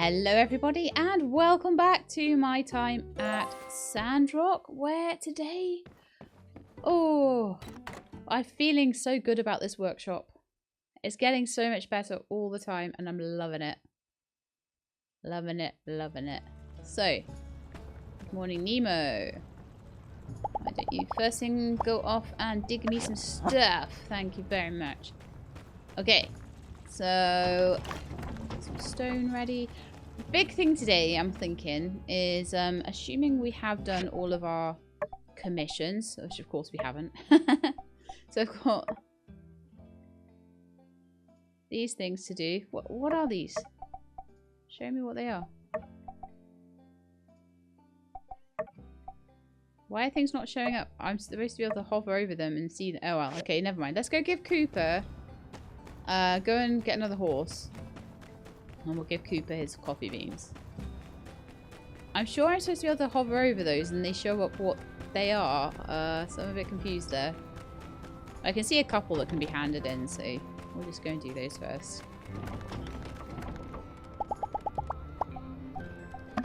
Hello everybody and welcome back to my time at Sandrock, where today, I'm feeling so good about this workshop. It's getting so much better all the time and I'm loving it. Loving it, loving it. So, good morning Nemo. Why don't you first thing go off and dig me some stuff? Thank you very much. Okay, so some stone ready. Big thing today, I'm thinking, is assuming we have done all of our commissions, which of course we haven't. So I've got these things to do. What are these? Show me what they are. Why are things not showing up? I'm supposed to be able to hover over them and see them. Oh well, okay, never mind. Let's go give Cooper. Go and get another horse. And we'll give Cooper his coffee beans. I'm sure I'm supposed to be able to hover over those and they show up what they are. So I'm a bit confused there. I can see a couple that can be handed in, so we'll just go and do those first.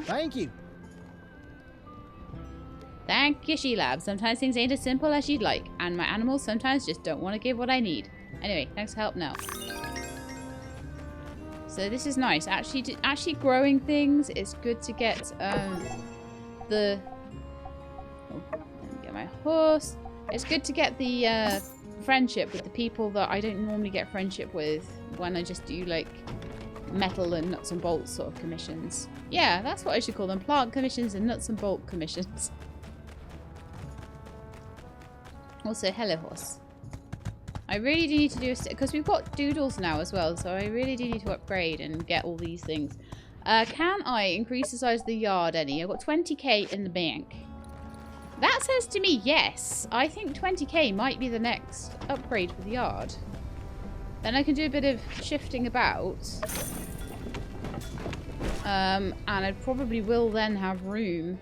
Thank you. Thank you, She-Lab. Sometimes things ain't as simple as you'd like, and my animals sometimes just don't want to give what I need. Anyway, thanks for help now. So this is nice. Actually growing things, it's good to get let me get my horse. It's good to get the friendship with the people that I don't normally get friendship with when I just do like metal and nuts and bolts sort of commissions. Yeah, that's what I should call them. Plant commissions and nuts and bolt commissions. Also, hello horse. I really do need to do a... because we've got doodles now as well, so I really do need to upgrade and get all these things. Can I increase the size of the yard any? I've got 20k in the bank. That says to me yes. I think 20k might be the next upgrade for the yard. Then I can do a bit of shifting about. And I probably will then have room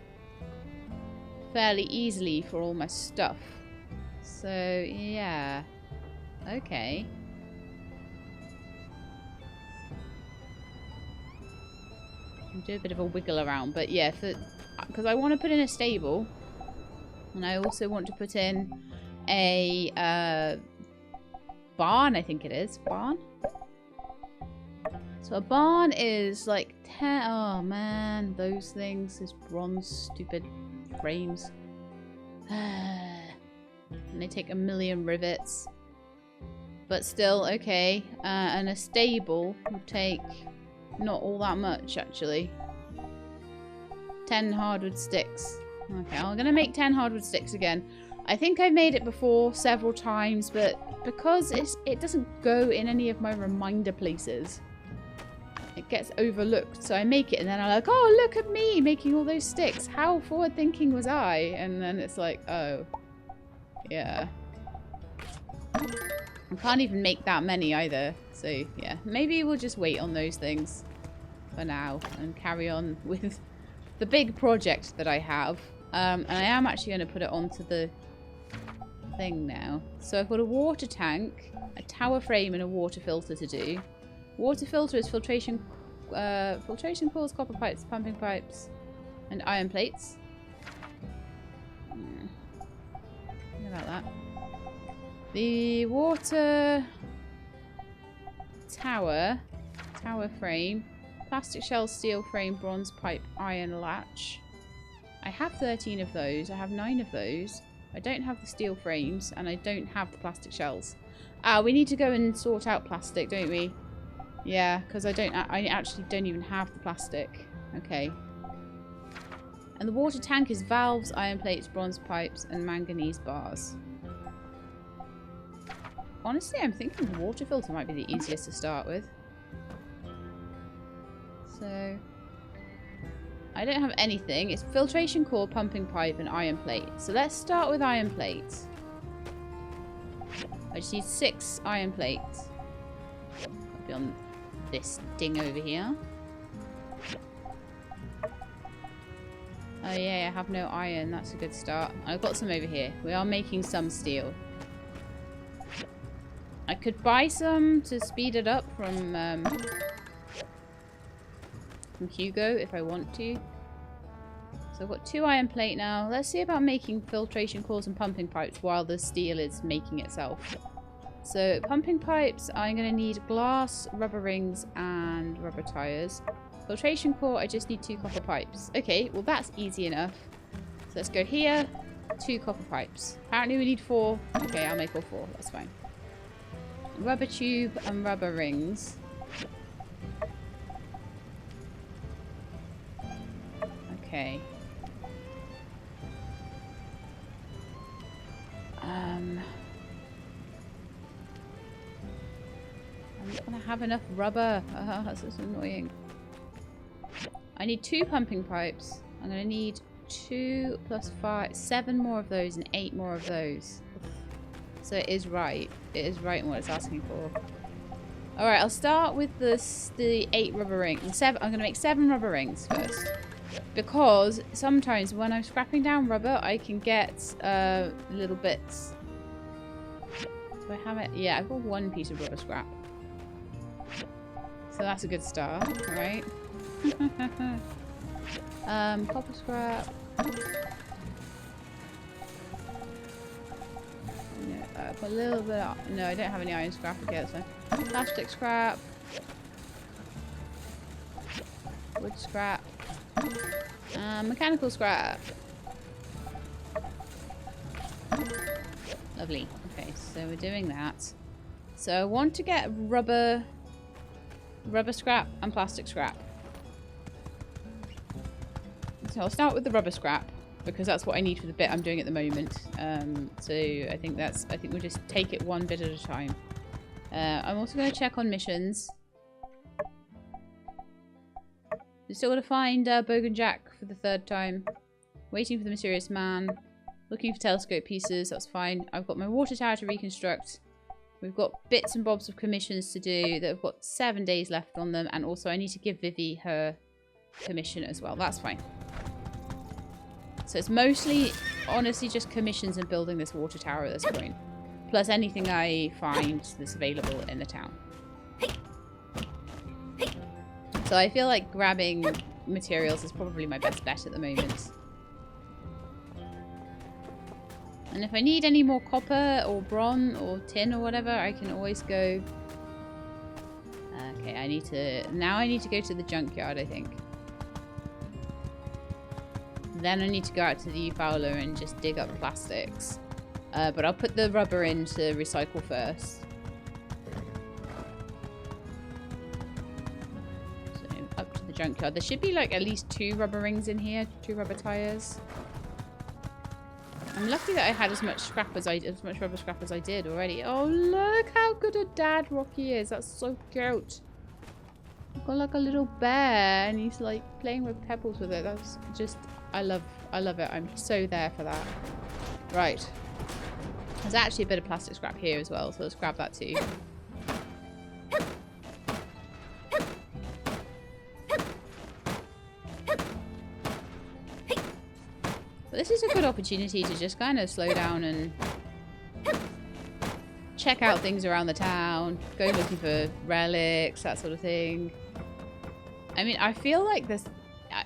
fairly easily for all my stuff. So, yeah. Okay. I'll do a bit of a wiggle around, but yeah, because I want to put in a stable, and I also want to put in a barn. I think it is barn. So a barn is like 10. Oh man, those things, those bronze stupid frames, and they take 1,000,000 rivets. But still, okay. And a stable will take not all that much, actually. 10 hardwood sticks. Okay, I'm going to make 10 hardwood sticks again. I think I've made it before several times, but because it doesn't go in any of my reminder places, it gets overlooked. So I make it, and then I'm like, oh, look at me making all those sticks. How forward-thinking was I? And then it's like, oh, yeah. I can't even make that many either. So, yeah. Maybe we'll just wait on those things for now and carry on with the big project that I have. And I am actually going to put it onto the thing now. So I've got a water tank, a tower frame, and a water filter to do. Water filter is filtration cores, copper pipes, pumping pipes, and iron plates. Think about that. The water tower frame, plastic shell, steel frame, bronze pipe, iron latch. I have 13 of those. I have 9 of those. I don't have the steel frames and I don't have the plastic shells. We need to go and sort out plastic, don't we? Yeah, because I actually don't even have the plastic. Okay. And the water tank is valves, iron plates, bronze pipes, and manganese bars. Honestly, I'm thinking the water filter might be the easiest to start with. So, I don't have anything. It's filtration core, pumping pipe, and iron plate. So let's start with iron plates. I just need 6 iron plates. I'll be on this ding over here. Oh yeah, I have no iron. That's a good start. I've got some over here. We are making some steel. I could buy some to speed it up from from Hugo if I want to. So I've got 2 iron plate now. Let's see about making filtration cores and pumping pipes while the steel is making itself. So pumping pipes, I'm going to need glass, rubber rings, and rubber tires. Filtration core, I just need 2 copper pipes. Okay, well that's easy enough. So let's go here, 2 copper pipes. Apparently we need 4. Okay, I'll make all 4, that's fine. Rubber tube and rubber rings. Okay. I'm not going to have enough rubber. That's just annoying. I need 2 pumping pipes. I'm going to need 2 plus 5, 7 more of those and 8 more of those. So it is right. It is right in what it's asking for. Alright, I'll start with the 8 rubber rings. I'm going to make 7 rubber rings first. Because sometimes when I'm scrapping down rubber, I can get little bits. Do I have it? Yeah, I've got 1 piece of rubber scrap. So that's a good start, right? Copper scrap. No, a little bit of, no, I don't have any iron scrap. Okay, that's fine. Plastic scrap. Wood scrap. Mechanical scrap. Lovely. Okay, so we're doing that. So I want to get rubber scrap and plastic scrap. So I'll start with the rubber scrap because that's what I need for the bit I'm doing at the moment. So I think we'll just take it one bit at a time. I'm also going to check on missions. We're still got to find Bogan Jack for the 3rd time. Waiting for the mysterious man. Looking for telescope pieces. That's fine. I've got my water tower to reconstruct. We've got bits and bobs of commissions to do that have got 7 days left on them. And also I need to give Vivi her commission as well. That's fine. So it's mostly, honestly, just commissions and building this water tower at this point. Plus anything I find that's available in the town. So I feel like grabbing materials is probably my best bet at the moment. And if I need any more copper or bronze or tin or whatever, I can always go... Okay, I need to go to the junkyard, I think. Then I need to go out to the fowler and just dig up plastics. But I'll put the rubber in to recycle first. So up to the junkyard. There should be like at least 2 rubber rings in here, 2 rubber tires. I'm lucky that I had as much rubber scrap as I did already. Oh, look how good a dad Rocky is. That's so cute. I've got like a little bear and he's like playing with pebbles with it. That's just, I love it. I'm so there for that. Right. There's actually a bit of plastic scrap here as well, so let's grab that too. But this is a good opportunity to just kind of slow down and check out things around the town, go looking for relics, that sort of thing. I mean, I feel like this,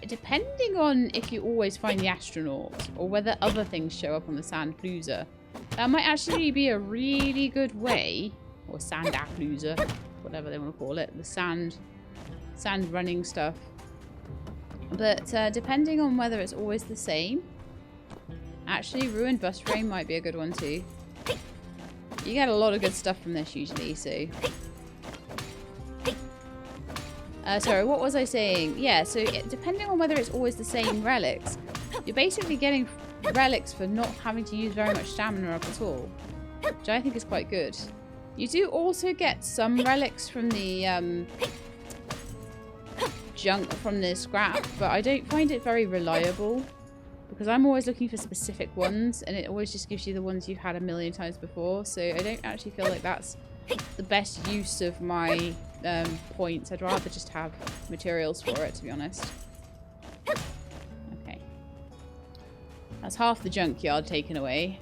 depending on if you always find the astronaut or whether other things show up on the Sandplusa, that might actually be a really good way, or Sandaplusa, whatever they want to call it, the sand running stuff. But depending on whether it's always the same, actually ruined bus frame might be a good one too. You get a lot of good stuff from this usually, so... sorry, what was I saying? Yeah, so depending on whether it's always the same relics, you're basically getting relics for not having to use very much stamina up at all, which I think is quite good. You do also get some relics from the junk from the scrap, but I don't find it very reliable because I'm always looking for specific ones and it always just gives you the ones you've had a million times before, so I don't actually feel like that's the best use of my points. I'd rather just have materials for it, to be honest. Okay. That's half the junkyard taken away.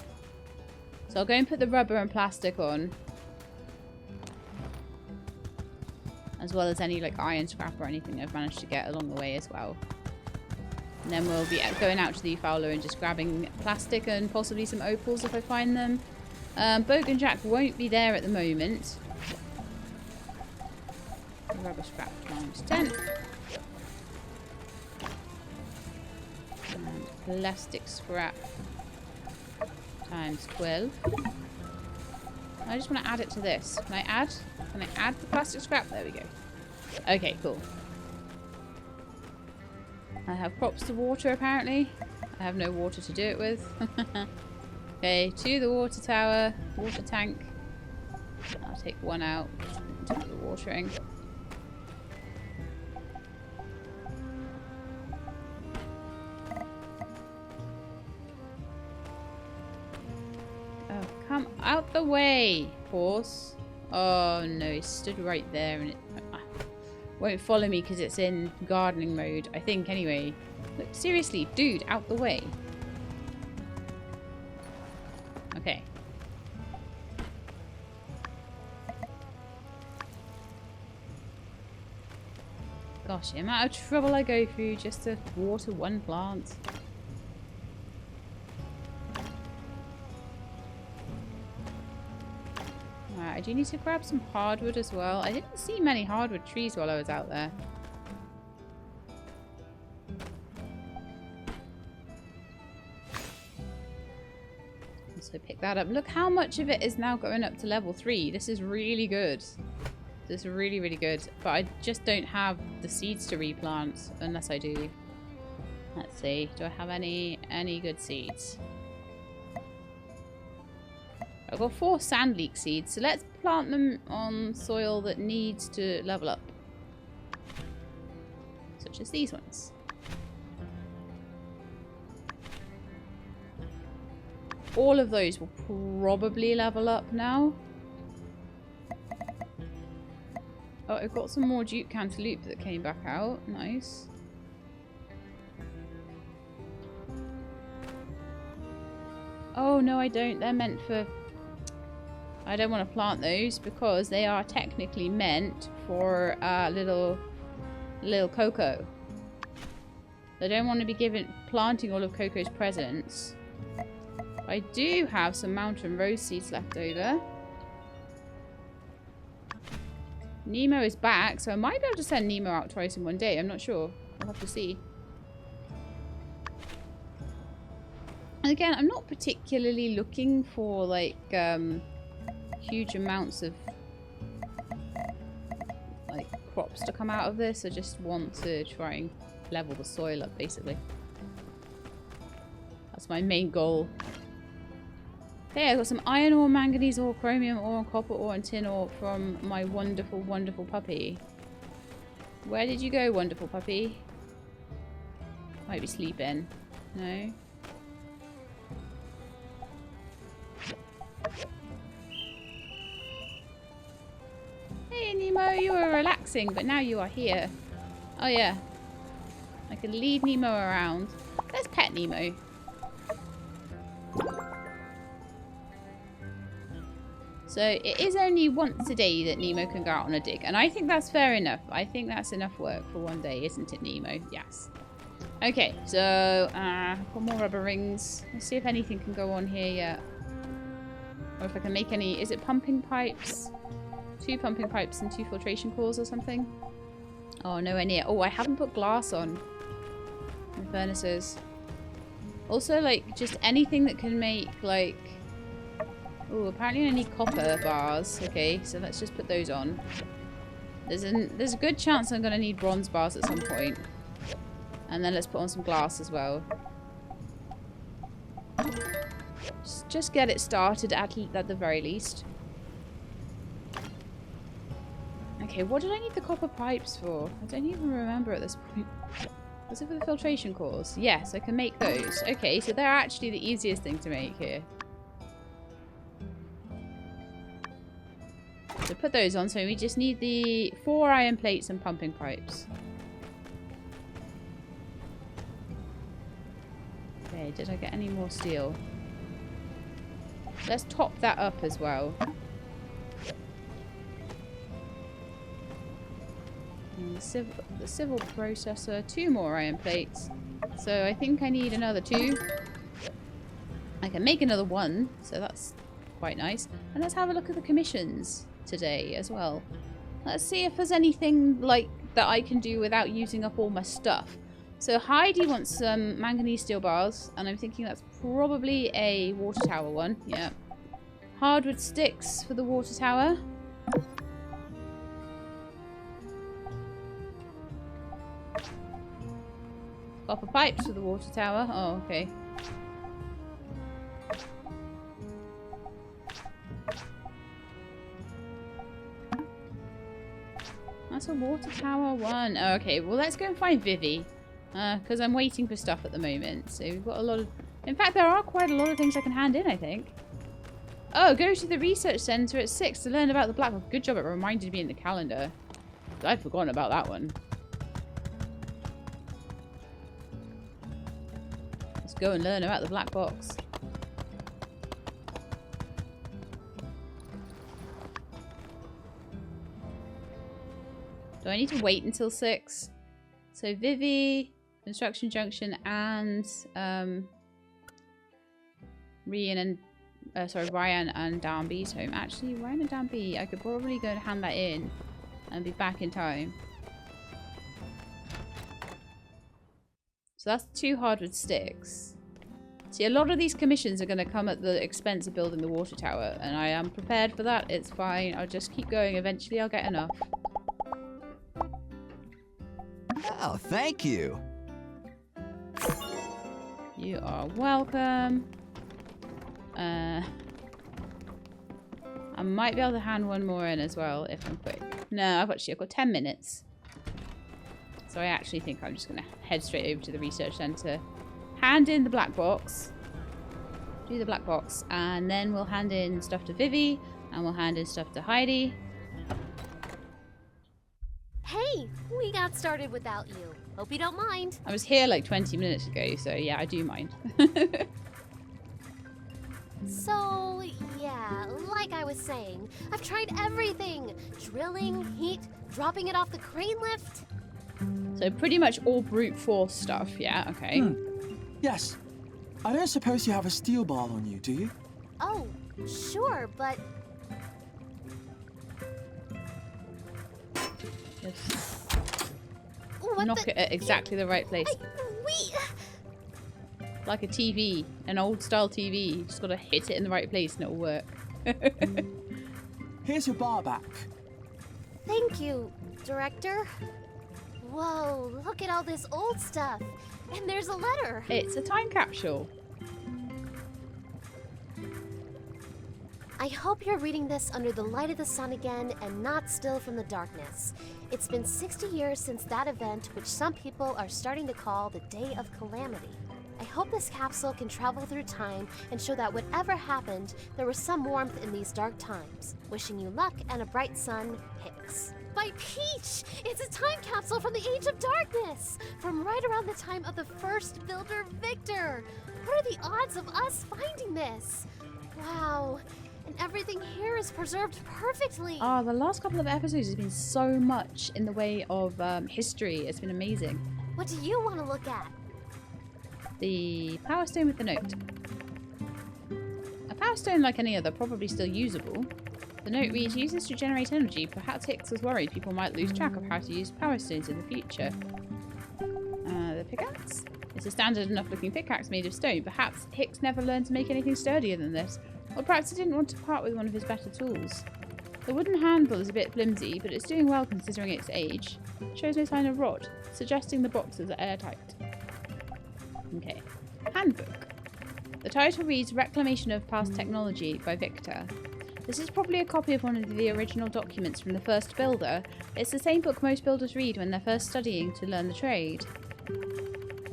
So I'll go and put the rubber and plastic on. As well as any like iron scrap or anything I've managed to get along the way as well. And then we'll be going out to the fowler and just grabbing plastic and possibly some opals if I find them. Bogan Jack won't be there at the moment. Rubber scrap times 10. And plastic scrap times 12. I just want to add it to this. Can I add the plastic scrap? There we go. Okay, cool. I have crops to water apparently. I have no water to do it with. Okay, to the water tower, water tank. I'll take one out to the watering. Oh, come out the way, horse. Oh no, he stood right there and it won't follow me because it's in gardening mode, I think, anyway. Look, seriously, dude, out the way. Okay. Gosh, the amount of trouble I go through just to water one plant. I do need to grab some hardwood as well. I didn't see many hardwood trees while I was out there. So pick that up. Look how much of it is now going up to level 3. This is really good. This is really, really good. But I just don't have the seeds to replant unless I do. Let's see. Do I have any good seeds? I've got 4 sand leek seeds, so let's plant them on soil that needs to level up. Such as these ones. All of those will probably level up now. Oh, I've got some more Duke Cantaloupe that came back out. Nice. Oh, no, I don't. They're meant for... I don't want to plant those because they are technically meant for little Coco. I don't want to be planting all of Coco's presents. I do have some mountain rose seeds left over. Nemo is back, so I might be able to send Nemo out twice in one day. I'm not sure. I'll have to see. And again, I'm not particularly looking for like huge amounts of like crops to come out of this. I just want to try and level the soil up, basically. That's my main goal. Okay, I've got some iron ore, manganese ore, chromium ore, copper ore, and tin ore from my wonderful, wonderful puppy. Where did you go, wonderful puppy? Might be sleeping. No? Hey, Nemo, you were relaxing, but now you are here. Oh, yeah. I can lead Nemo around. Let's pet Nemo. So it is only once a day that Nemo can go out on a dig. And I think that's fair enough. I think that's enough work for one day, isn't it, Nemo? Yes. Okay, so I've got more rubber rings. Let's see if anything can go on here yet. Or if I can make any... Is it pumping pipes? 2 pumping pipes and 2 filtration cores or something? Oh, nowhere near. Oh, I haven't put glass on the furnaces. Also, like, just anything that can make, like... Oh, apparently I need copper bars. Okay, so let's just put those on. There's a good chance I'm going to need bronze bars at some point. And then let's put on some glass as well. Just get it started at the very least. Okay, what did I need the copper pipes for? I don't even remember at this point. Was it for the filtration cores? Yes, I can make those. Okay, so they're actually the easiest thing to make here. So put those on, so we just need the 4 iron plates and pumping pipes. Okay, did I get any more steel? Let's top that up as well. And the civil processor. 2 more iron plates. So I think I need another 2. I can make another 1, so that's quite nice. And let's have a look at the commissions today as well. Let's see if there's anything like that I can do without using up all my stuff. So Heidi wants some manganese steel bars, and I'm thinking that's probably a water tower one. Yeah. Hardwood sticks for the water tower. Copper pipes for the water tower. Oh, okay. That's a water tower 1. Oh, okay, well let's go and find Vivi. Because I'm waiting for stuff at the moment. So we've got a lot of... In fact, there are quite a lot of things I can hand in, I think. Oh, go to the research centre at 6 to learn about the black box. Good job, it reminded me in the calendar. I'd forgotten about that one. Let's go and learn about the black box. Do I need to wait until 6? So Vivi, Construction Junction, and Ryan and Danby's home. Actually, Ryan and Danby, I could probably go and hand that in and be back in time. So that's 2 hardwood sticks. See, a lot of these commissions are going to come at the expense of building the water tower, and I am prepared for that. It's fine. I'll just keep going. Eventually, I'll get enough. Oh, thank you. You are welcome. I might be able to hand 1 more in as well if I'm quick. No, I've got 10 minutes. So I actually think I'm just going to head straight over to the research centre. Hand in the black box. Do the black box. And then we'll hand in stuff to Vivi. And we'll hand in stuff to Heidi. Hey, we got started without you. Hope you don't mind. I was here like 20 minutes ago, so yeah, I do mind. So, yeah, like I was saying, I've tried everything. Drilling, heat, dropping it off the crane lift. So pretty much all brute force stuff, yeah, okay. Yes. I don't suppose you have a steel ball on you, do you? Oh, sure, but... Just What knock it at exactly the right place. We... Like a TV, an old style TV. You just gotta hit it in the right place and it'll work. Here's your bar back. Thank you, Director. Whoa, look at all this old stuff. And there's a letter. It's a time capsule. I hope you're reading this under the light of the sun again and not still from the darkness. It's been 60 years since that event, which some people are starting to call the Day of Calamity. I hope this capsule can travel through time and show that whatever happened, there was some warmth in these dark times. Wishing you luck and a bright sun, Hicks. By Peach! It's a time capsule from the Age of Darkness! From right around the time of the first builder, Victor! What are the odds of us finding this? Wow. And everything here is preserved perfectly. Oh, the last couple of episodes has been so much in the way of history. It's been amazing. What do you want to look at? The power stone with the note. A power stone like any other, probably still usable. The note reads, use this to generate energy. Perhaps Hicks was worried people might lose track of how to use power stones in the future. The pickaxe? It's a standard enough looking pickaxe made of stone. Perhaps Hicks never learned to make anything sturdier than this. Or perhaps he didn't want to part with one of his better tools. The wooden handle is a bit flimsy, but it's doing well considering its age. It shows no sign of rot, suggesting the boxes are airtight. Okay. Handbook. The title reads Reclamation of Past Technology by Victor. This is probably a copy of one of the original documents from the first builder. It's the same book most builders read when they're first studying to learn the trade.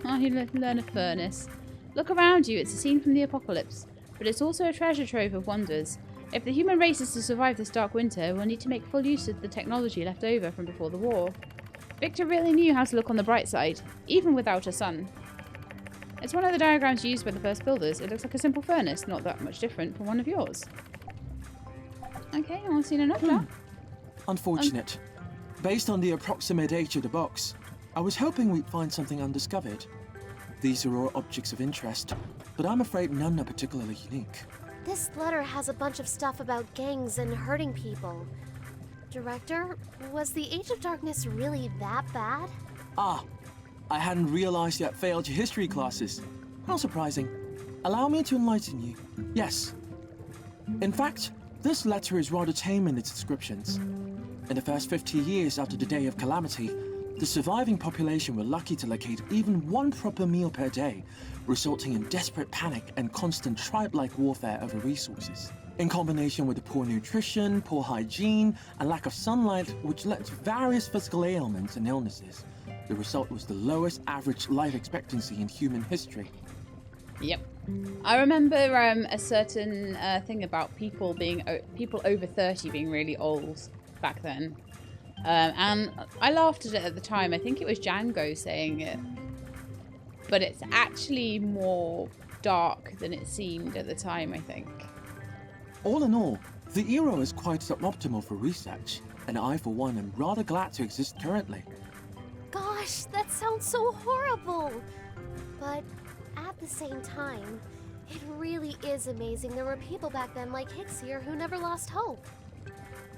Oh, you learn a furnace. Look around you, it's a scene from the apocalypse. But it's also a treasure trove of wonders. If the human race is to survive this dark winter, we'll need to make full use of the technology left over from before the war. Victor really knew how to look on the bright side, even without a sun. It's one of the diagrams used by the first builders. It looks like a simple furnace, not that much different from one of yours. Okay, I've seen enough of that. Unfortunate. Based on the approximate age of the box, I was hoping we'd find something undiscovered. These are all objects of interest, but I'm afraid none are particularly unique. This letter has a bunch of stuff about gangs and hurting people. Director, was the Age of Darkness really that bad? Ah, I hadn't realized you had failed your history classes. How surprising. Allow me to enlighten you. Yes. In fact, this letter is rather tame in its descriptions. In the first 50 years after the Day of Calamity, the surviving population were lucky to locate even one proper meal per day, resulting in desperate panic and constant tribe-like warfare over resources. In combination with the poor nutrition, poor hygiene, and lack of sunlight, which led to various physical ailments and illnesses, the result was the lowest average life expectancy in human history. Yep. I remember a certain thing about people over 30 being really old back then. And I laughed at it at the time. I think it was Django saying it. But it's actually more dark than it seemed at the time, I think. All in all, the era is quite suboptimal for research, and I, for one, am rather glad to exist currently. Gosh, that sounds so horrible! But at the same time, it really is amazing there were people back then like Hicks here who never lost hope.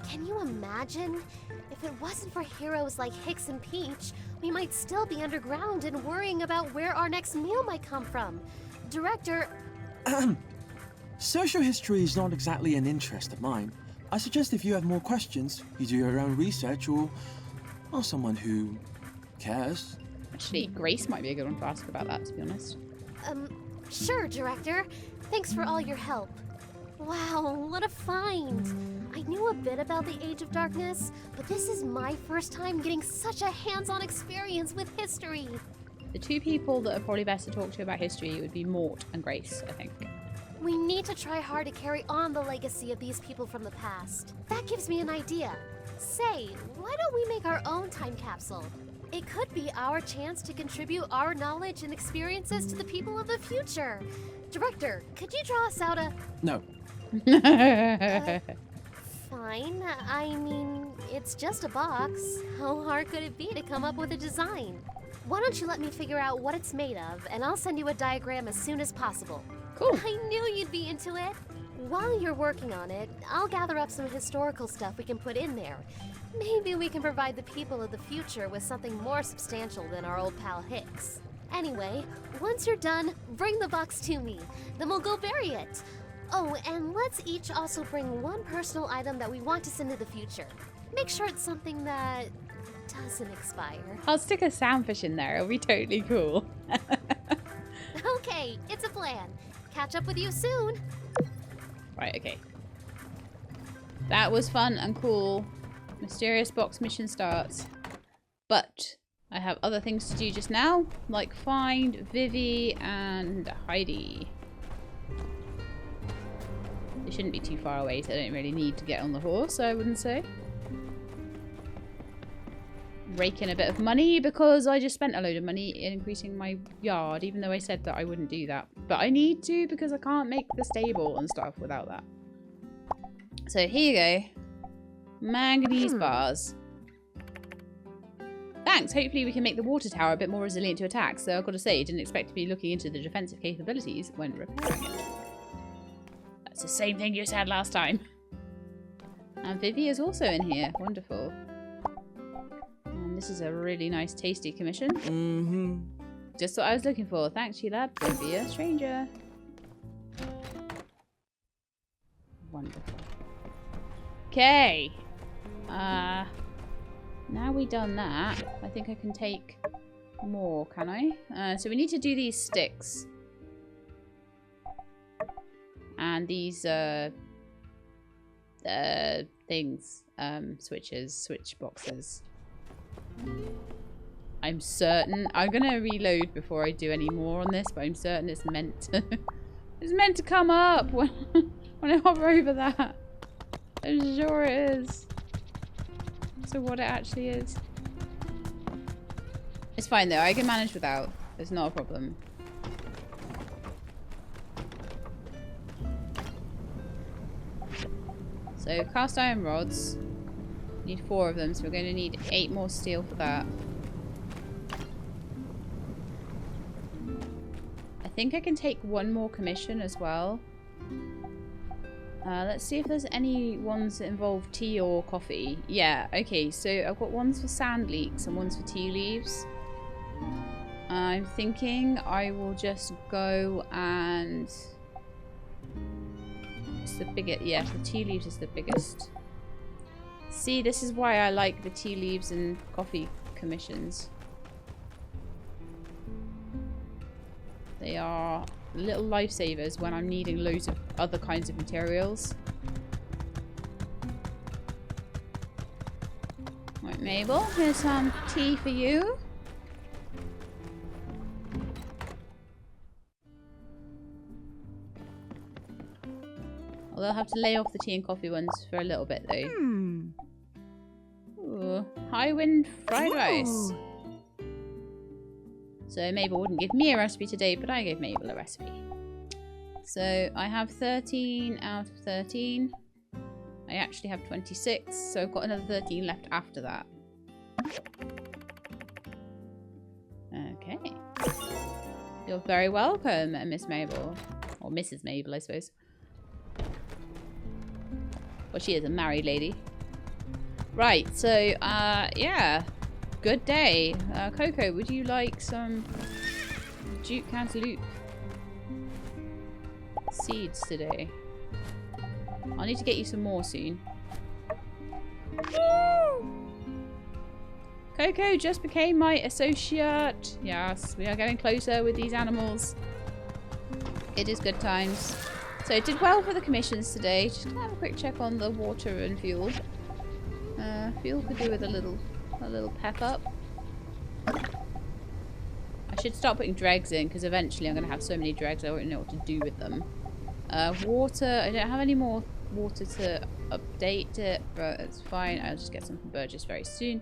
Can you imagine? If it wasn't for heroes like Hicks and Peach, we might still be underground and worrying about where our next meal might come from. Director... Social history is not exactly an interest of mine. I suggest if you have more questions, you do your own research or someone who cares. Actually, Grace might be a good one to ask about that, to be honest. Sure, Director. Thanks for all your help. Wow, what a find! I knew a bit about the Age of Darkness, but this is my first time getting such a hands-on experience with history. The two people that are probably best to talk to about history would be Mort and Grace, I think. We need to try hard to carry on the legacy of these people from the past. That gives me an idea. Say, why don't we make our own time capsule? It could be our chance to contribute our knowledge and experiences to the people of the future. Director, could you draw us out a... No. Fine. I mean, it's just a box. How hard could it be to come up with a design? Why don't you let me figure out what it's made of, and I'll send you a diagram as soon as possible. Cool. I knew you'd be into it. While you're working on it, I'll gather up some historical stuff we can put in there. Maybe we can provide the people of the future with something more substantial than our old pal Hicks. Anyway, once you're done, bring the box to me. Then we'll go bury it. Oh, and let's each also bring one personal item that we want to send to the future. Make sure it's something that doesn't expire. I'll stick a soundfish in there. It'll be totally cool. Okay, it's a plan. Catch up with you soon. Right, okay. That was fun and cool. Mysterious box mission starts. But I have other things to do just now, like find Vivi and Heidi. They shouldn't be too far away, so I don't really need to get on the horse, I wouldn't say. Rake in a bit of money because I just spent a load of money in increasing my yard, even though I said that I wouldn't do that. But I need to because I can't make the stable and stuff without that. So here you go. Manganese bars. Thanks. Hopefully we can make the water tower a bit more resilient to attacks. So I've got to say, I didn't expect to be looking into the defensive capabilities when repairing it. That's the same thing you said last time. And Vivi is also in here. Wonderful. And this is a really nice, tasty commission. Mm-hmm. Just what I was looking for. Thanks, Sheila. Don't be a stranger. Wonderful. Okay. Now we've done that, I think I can take more, can I? So we need to do these sticks. And these things, switch boxes. I'm certain, I'm gonna reload before I do any more on this, but I'm certain it's meant to, it's meant to come up when I hover over that. I'm sure it is. So what it actually is. It's fine though, I can manage without. It's not a problem. So cast iron rods. Need 4 of them, so we're going to need 8 more steel for that. I think I can take 1 more commission as well. Let's see if there's any ones that involve tea or coffee. Yeah, okay, so I've got ones for sand leaks and ones for tea leaves. I'm thinking I will just go and... It's the biggest, yeah, the tea leaves is the biggest. See, this is why I like the tea leaves and coffee commissions. They are little lifesavers when I'm needing loads of other kinds of materials. Right, Mabel, here's some tea for you. Although I'll have to lay off the tea and coffee ones for a little bit though. Ooh, high wind fried rice. So Mabel wouldn't give me a recipe today, but I gave Mabel a recipe. So I have 13 out of 13. I actually have 26, so I've got another 13 left after that. Okay. You're very welcome, Miss Mabel. Or Mrs. Mabel, I suppose. Well, she is a married lady. Right, so, yeah. Good day. Coco, would you like some Duke Cantaloupe seeds today? I'll need to get you some more soon. Coco just became my associate. Yes, we are getting closer with these animals. It is good times. So it did well for the commissions today. Just gonna have a quick check on the water and fuel. Fuel could do with a little pep up. I should start putting dregs in because eventually I'm going to have so many dregs I won't know what to do with them. Water, I don't have any more water to update it, but it's fine. I'll just get some from Burgess very soon.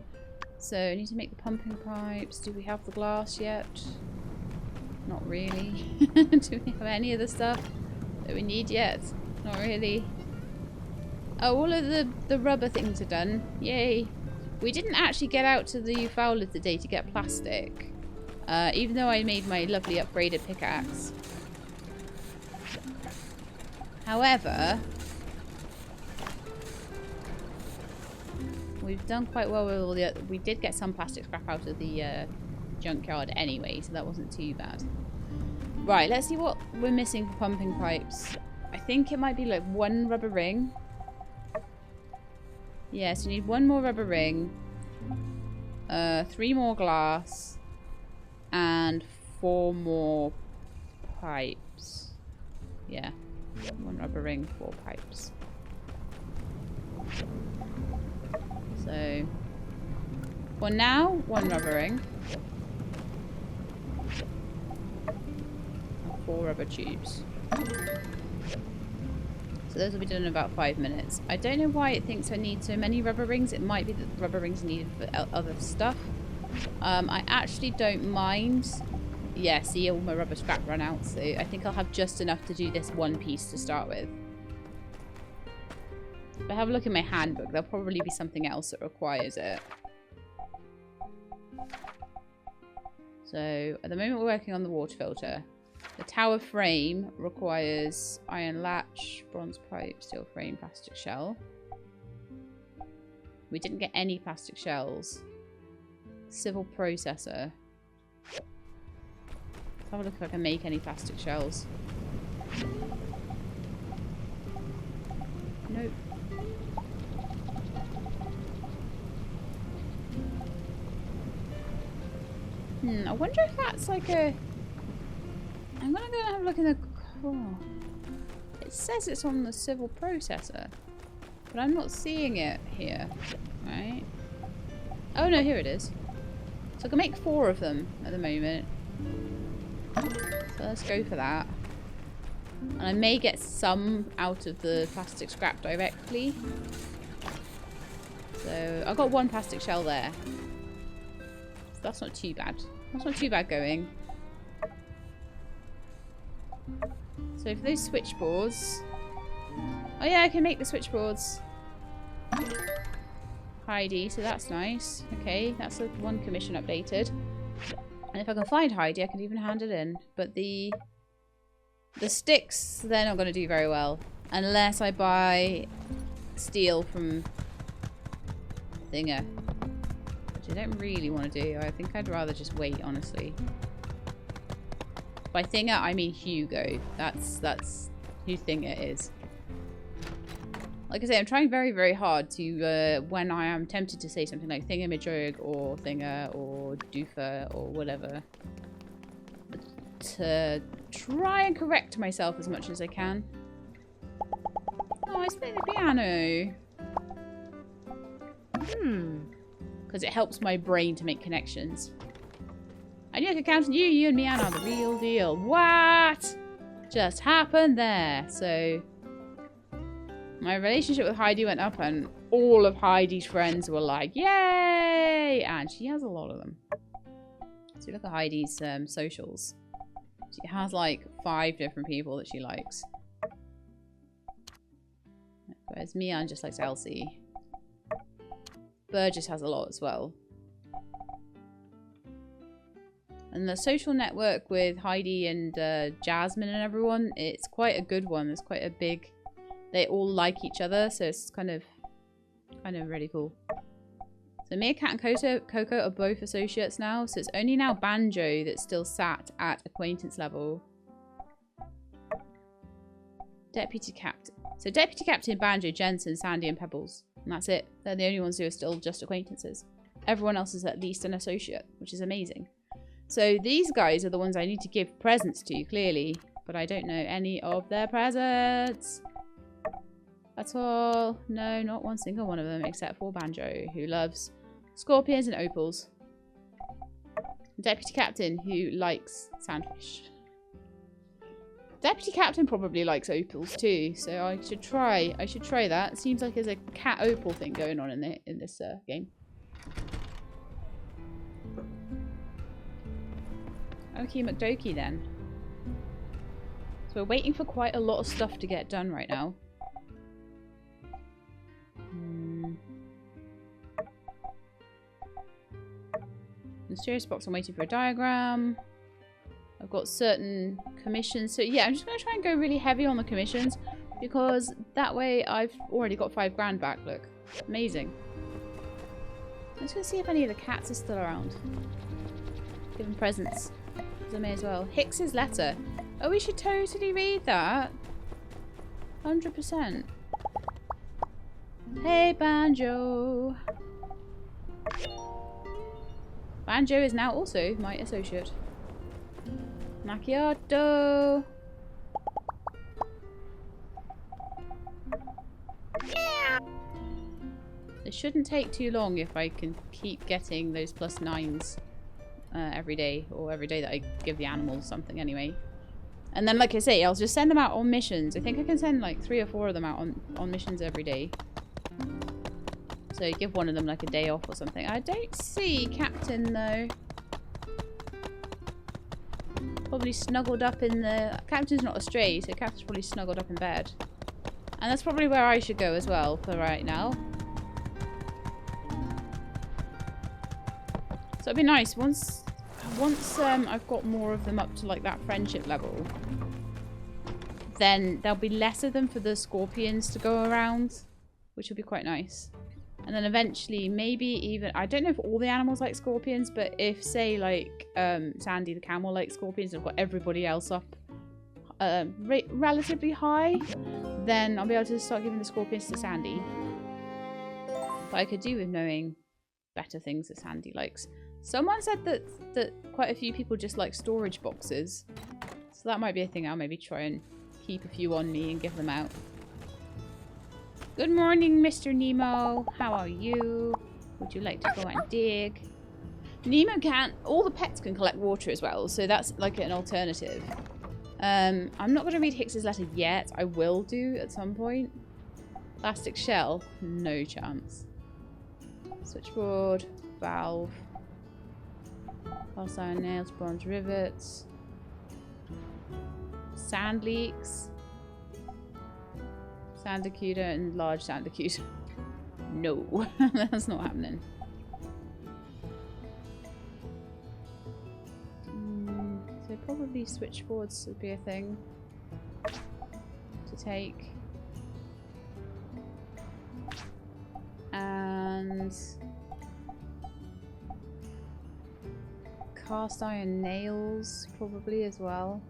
So I need to make the pumping pipes. Do we have the glass yet? Not really. Do we have any of the stuff that we need yet? Not really. Oh, all of the rubber things are done. Yay. We didn't actually get out to the Fowler today to get plastic. Even though I made my lovely upgraded pickaxe. However, we've done quite well with all the... We did get some plastic scrap out of the junkyard anyway, so that wasn't too bad. Right, let's see what we're missing for pumping pipes. I think it might be like 1 rubber ring. Yeah, so you need 1 more rubber ring, 3 more glass, and 4 more pipes. Yeah, 1 rubber ring, 4 pipes. So, for now, 1 rubber ring. And 4 rubber tubes. So those will be done in about 5 minutes. I don't know why it thinks I need so many rubber rings. It might be that the rubber rings are needed for other stuff. I actually don't mind. Yeah, see, all my rubber scrap run out. So I think I'll have just enough to do this 1 piece to start with. If I have a look in my handbook, there'll probably be something else that requires it. So at the moment we're working on the water filter. The tower frame requires iron latch, bronze pipe, steel frame, plastic shell. We didn't get any plastic shells. Civil processor. Let's have a look if I can make any plastic shells. Nope. I wonder if that's like a... I'm gonna go and have a look in the... Oh. It says it's on the civil processor. But I'm not seeing it here. Right? Oh no, here it is. So I can make 4 of them at the moment. So let's go for that. And I may get some out of the plastic scrap directly. So I've got 1 plastic shell there. So that's not too bad. That's not too bad going. So for those switchboards... Oh yeah, I can make the switchboards. Heidi, so that's nice. Okay, that's the one commission updated. And if I can find Heidi, I can even hand it in. But the sticks, they're not going to do very well. Unless I buy steel from Thinger. Which I don't really want to do. I think I'd rather just wait, honestly. By Thinger, I mean Hugo. That's who Thinger is. Like I say, I'm trying very, very hard to, when I am tempted to say something like Thingamajig or Thinger or Doofer or whatever, to try and correct myself as much as I can. Oh, I playing the piano. Because it helps my brain to make connections. I knew I could count on you. You and Mian are the real deal. What just happened there? So, my relationship with Heidi went up and all of Heidi's friends were like, yay! And she has a lot of them. So look at Heidi's socials. She has like 5 different people that she likes. Whereas Mian just likes Elsie. Burgess has a lot as well. And the social network with Heidi and Jasmine and everyone, it's quite a good one. It's quite a big... They all like each other, so it's kind of really cool. So Mia, Cat, and Coco are both associates now, so it's only now Banjo that's still sat at acquaintance level. Deputy Captain. So Deputy Captain, Banjo, Jensen, Sandy, and Pebbles. And that's it. They're the only ones who are still just acquaintances. Everyone else is at least an associate, which is amazing. So these guys are the ones I need to give presents to, clearly. But I don't know any of their presents. At all. No, not one single one of them, except for Banjo, who loves scorpions and opals. Deputy Captain, who likes sandfish. Deputy Captain probably likes opals too, so I should try that. It seems like there's a cat opal thing going on in this game. Okie McDokie then. So we're waiting for quite a lot of stuff to get done right now. Mysterious box, I'm waiting for a diagram. I've got certain commissions. So yeah, I'm just going to try and go really heavy on the commissions. Because that way I've already got 5 grand back. Look. Amazing. I'm just going to see if any of the cats are still around. Give them presents. I may as well. Hicks's letter. Oh, we should totally read that. 100%. Hey, Banjo. Banjo is now also my associate. Macchiato. It shouldn't take too long if I can keep getting those +9s every day, or every day that I give the animals something anyway. And then, like I say, I'll just send them out on missions. I think I can send like 3 or 4 of them out on missions every day. So give one of them like a day off or something. I don't see Captain though. Probably snuggled up in the... Captain's not a stray, so Captain's probably snuggled up in bed. And that's probably where I should go as well for right now. So it'd be nice once I've got more of them up to like that friendship level, then there'll be less of them for the scorpions to go around, which will be quite nice. And then eventually, maybe even, I don't know if all the animals like scorpions, but if say like Sandy the camel likes scorpions and I've got everybody else up relatively high, then I'll be able to start giving the scorpions to Sandy. But I could do with knowing better things that Sandy likes. Someone said that quite a few people just like storage boxes. So that might be a thing. I'll maybe try and keep a few on me and give them out. Good morning, Mr. Nemo. How are you? Would you like to go and dig? Nemo can't... All the pets can collect water as well. So that's like an alternative. I'm not going to read Hicks's letter yet. I will do at some point. Plastic shell. No chance. Switchboard. Valve. Cast iron nails, bronze rivets. Sand leaks. Sandacuda and large sandacuda. No, that's not happening. So probably switchboards would be a thing to take. And cast iron nails probably as well.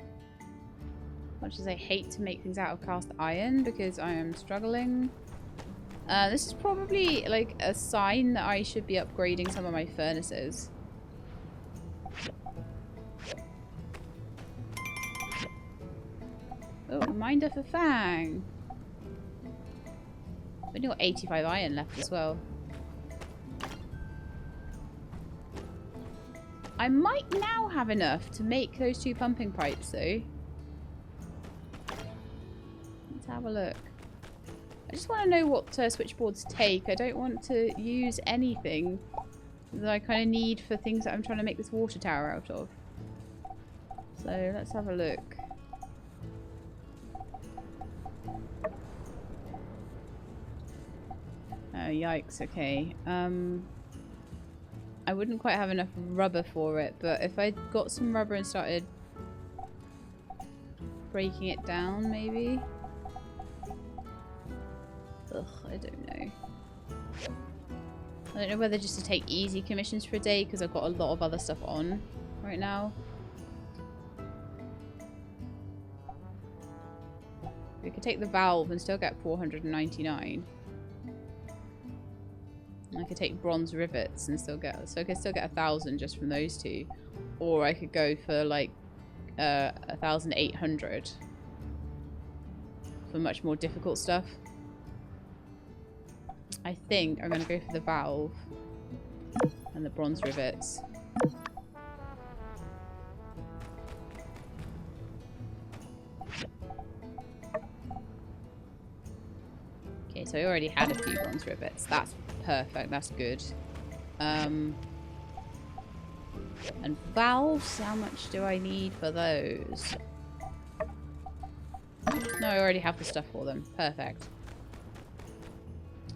Much as I hate to make things out of cast iron because I am struggling. This is probably like a sign that I should be upgrading some of my furnaces. Oh, a minder for Fang. We've only got 85 iron left as well. I might now have enough to make those 2 pumping pipes though. Let's have a look. I just want to know what switchboards take. I don't want to use anything that I kind of need for things that I'm trying to make this water tower out of. So let's have a look. Oh, yikes, okay. I wouldn't quite have enough rubber for it, but if I got some rubber and started breaking it down, maybe? Ugh, I don't know. I don't know whether just to take easy commissions for a day, because I've got a lot of other stuff on right now. We could take the valve and still get 499. I could take bronze rivets and still get, so I could still get 1,000 just from those 2, or I could go for like 1,800 for much more difficult stuff. I think I'm gonna go for the valve and the bronze rivets. Okay, so I already had a few bronze rivets. That's perfect. That's good. And valves, how much do I need for those? No, I already have the stuff for them. Perfect.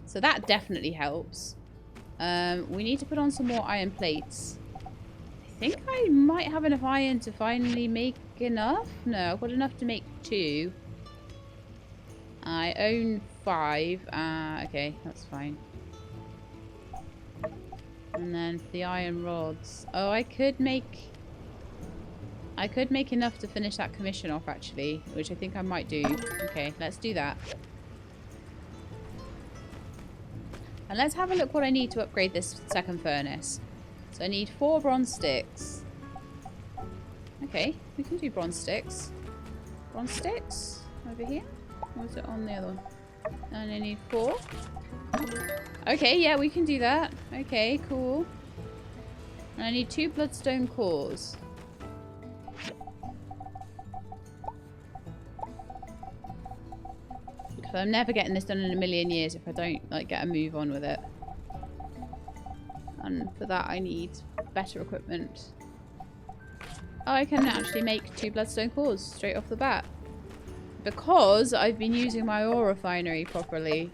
So that definitely helps. We need to put on some more iron plates. I think I might have enough iron to finally make enough. No, I've got enough to make 2. I own 5. Okay, that's fine. And then for the iron rods. Oh, I could make enough to finish that commission off, actually, which I think I might do. Okay, let's do that. And let's have a look what I need to upgrade this second furnace. So I need 4 bronze sticks. Okay, we can do bronze sticks. Bronze sticks? Over here? Or is it on the other one? And I need 4. Okay, yeah, we can do that. Okay, cool. And I need 2 bloodstone cores. Because I'm never getting this done in a million years if I don't like get a move on with it. And for that I need better equipment. Oh, I can actually make 2 bloodstone cores straight off the bat. Because I've been using my ore refinery properly.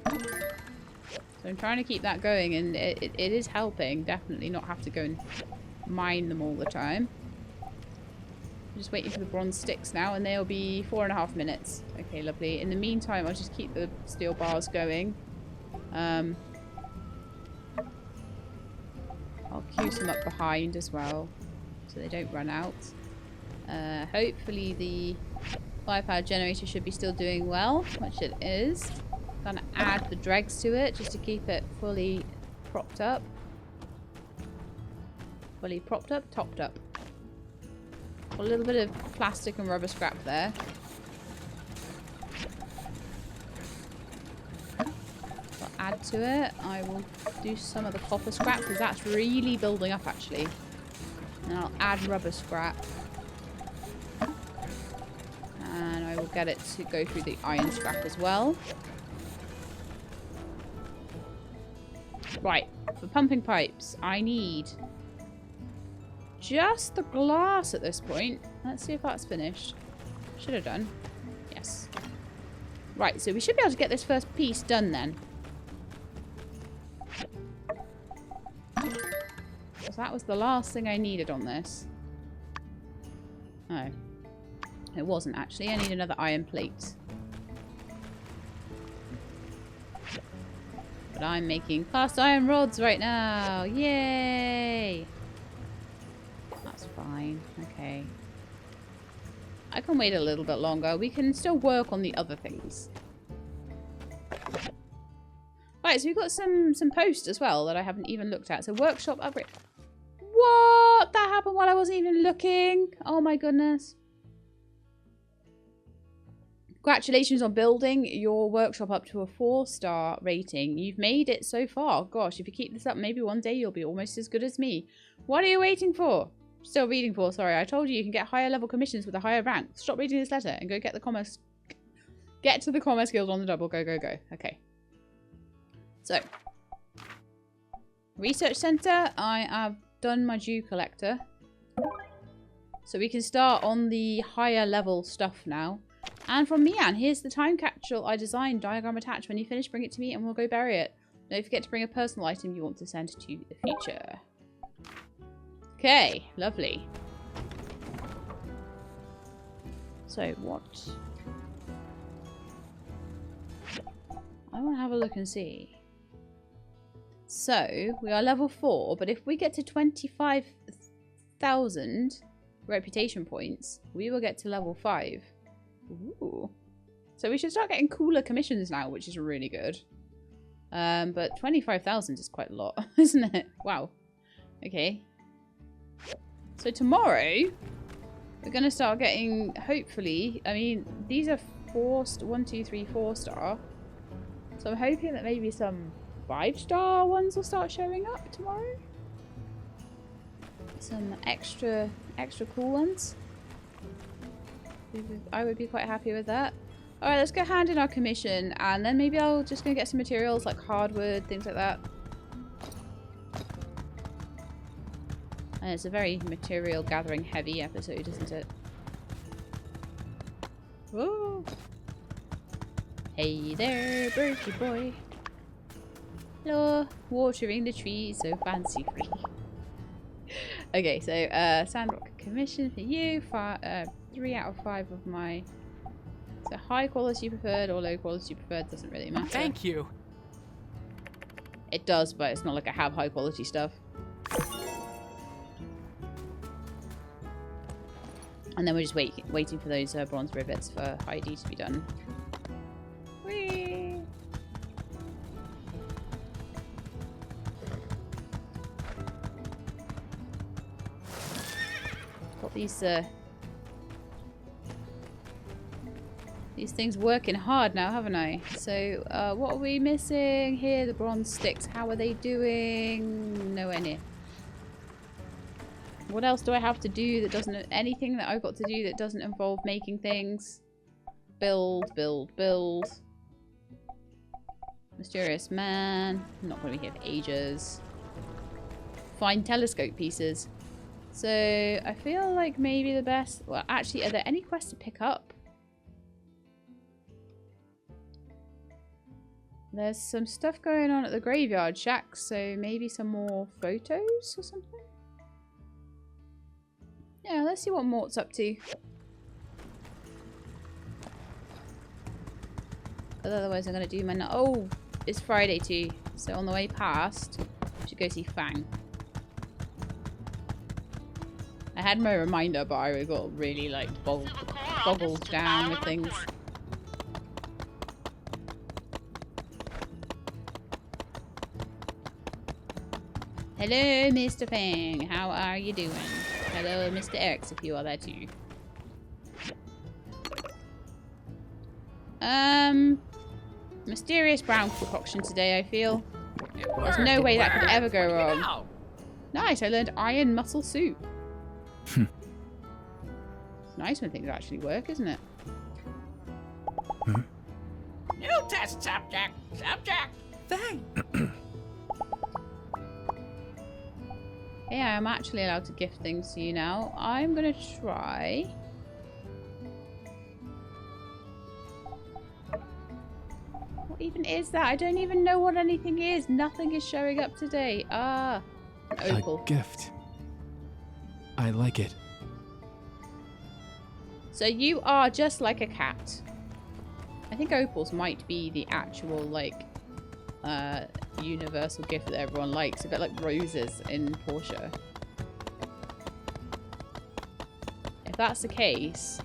So I'm trying to keep that going, and it is helping. Definitely not have to go and mine them all the time. I'm just waiting for the bronze sticks now, and they'll be 4.5 minutes. Okay, lovely. In the meantime, I'll just keep the steel bars going. I'll queue some up behind as well, so they don't run out. Hopefully the firepower generator should be still doing well, which it is. Gonna add the dregs to it just to keep it fully propped up. Fully propped up, topped up. A little bit of plastic and rubber scrap there. I'll add to it. I will do some of the copper scrap because that's really building up actually. And I'll add rubber scrap. And I will get it to go through the iron scrap as well. Right, for pumping pipes, I need just the glass at this point. Let's see if that's finished. Should have done. Yes. Right, so we should be able to get this first piece done then. So that was the last thing I needed on this. Oh. It wasn't actually. I need another iron plate. But I'm making cast iron rods right now. Yay! That's fine. Okay. I can wait a little bit longer. We can still work on the other things. Right, so we've got some posts as well that I haven't even looked at. So workshop upgrade. What? That happened while I wasn't even looking? Oh my goodness. Congratulations on building your workshop up to a 4-star rating. You've made it so far. Gosh, if you keep this up, maybe one day you'll be almost as good as me. What are you waiting for? Still reading for, sorry. I told you you can get higher level commissions with a higher rank. Stop reading this letter and go get the commerce. Get to the commerce guild on the double. Go, go, go. Okay. So. Research center. I have done my dew collector. So we can start on the higher level stuff now. And from Mian, here's the time capsule I designed. Diagram attached. When you finish, bring it to me and we'll go bury it. Don't forget to bring a personal item you want to send to the future. Okay, lovely. So what? I want to have a look and see. So we are level 4, but if we get to 25,000 reputation points, we will get to level 5. Ooh. So we should start getting cooler commissions now, which is really good. But 25,000 is quite a lot, isn't it? Wow. Okay. So tomorrow, we're going to start getting, hopefully, I mean, these are 1, 2, 3, 4 star. So I'm hoping that maybe some 5-star ones will start showing up tomorrow. Some extra cool ones. I would be quite happy with that. Alright, let's go hand in our commission, and then maybe I'll just go get some materials like hardwood, things like that. And it's a very material gathering heavy episode, isn't it? Whoa! Hey there, birdie boy. Hello, watering the trees so fancy free. Okay, so Sandrock commission for you. 3 out of 5 of my. So high quality preferred or low quality preferred doesn't really matter. Thank you. It does, but it's not like I have high quality stuff. And then we're just waiting for those bronze rivets for Heidi to be done. Whee! Got these things working hard now, haven't I? So, what are we missing here? The bronze sticks. How are they doing? Nowhere near. What else do I have to do that doesn't... Anything that I've got to do that doesn't involve making things? Build, build, build. Mysterious man. I'm not going to be here for ages. Find telescope pieces. So, I feel like maybe the best... Well, actually, are there any quests to pick up? There's some stuff going on at the graveyard shack, so maybe some more photos or something? Yeah, let's see what Mort's up to. Otherwise I'm going to do my... Oh, it's Friday too. So on the way past, we should go see Fang. I had my reminder, but I got really like boggled down with things. Hello, Mr. Fang. How are you doing? Hello, Mr. X, if you are there too. Mysterious brown concoction today, I feel. There's no way that could ever go wrong. Nice, I learned iron muscle soup. It's nice when things actually work, isn't it? New test subject. Thanks. Yeah, I'm actually allowed to gift things to you now. I'm gonna try. even is that? I don't even know what anything is. Nothing is showing up today. Ah, an opal. A gift. I like it. So you are just like a cat. I think opals might be the actual, like, universal gift that everyone likes. A bit like roses in Portia. If that's the case,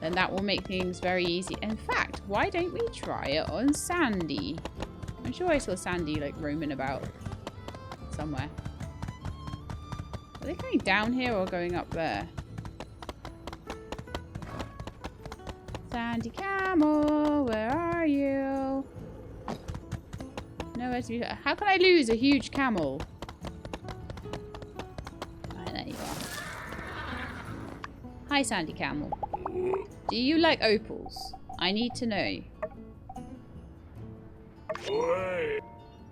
then that will make things very easy. In fact, why don't we try it on Sandy? I'm sure I saw Sandy, like, roaming about somewhere. Are they going down here or going up there? Sandy Camel, where are you? Nowhere to be. How can I lose a huge camel? Right, there you are. Hi, Sandy Camel. Do you like opals? I need to know.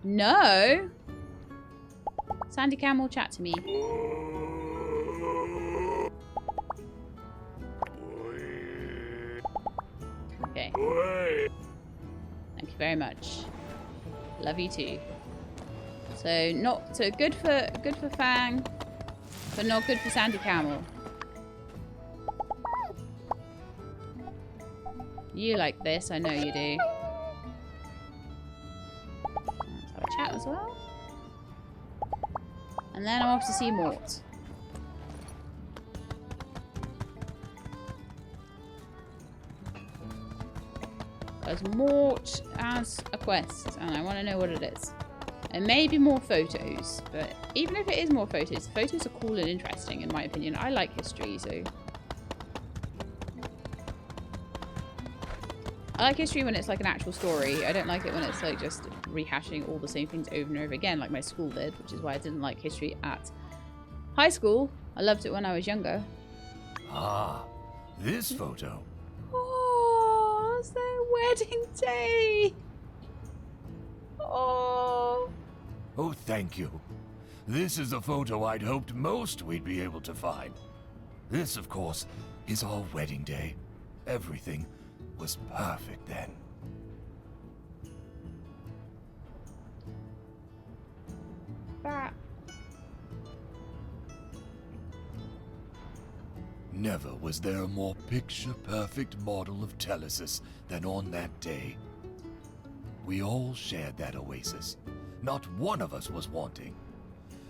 No? Sandy Camel, chat to me. Okay. Thank you very much. Love you too. So good for Fang, but not good for Sandy Camel. You like this, I know you do. Let's have a chat as well. And then I'm off to see Mort. Because Mort has a quest, and I want to know what it is. And maybe more photos, but even if it is more photos, photos are cool and interesting in my opinion. I like history, so... I like history when it's like an actual story. I don't like it when it's like just rehashing all the same things over and over again like my school did, which is why I didn't like history at high school. I loved it when I was younger. Ah, this photo. Oh, it's their wedding day. Oh. Oh, thank you. This is a photo I'd hoped most we'd be able to find. This, of course, is our wedding day. Everything was perfect then. That. Never was there a more picture-perfect model of Telesis than on that day. We all shared that oasis. Not one of us was wanting.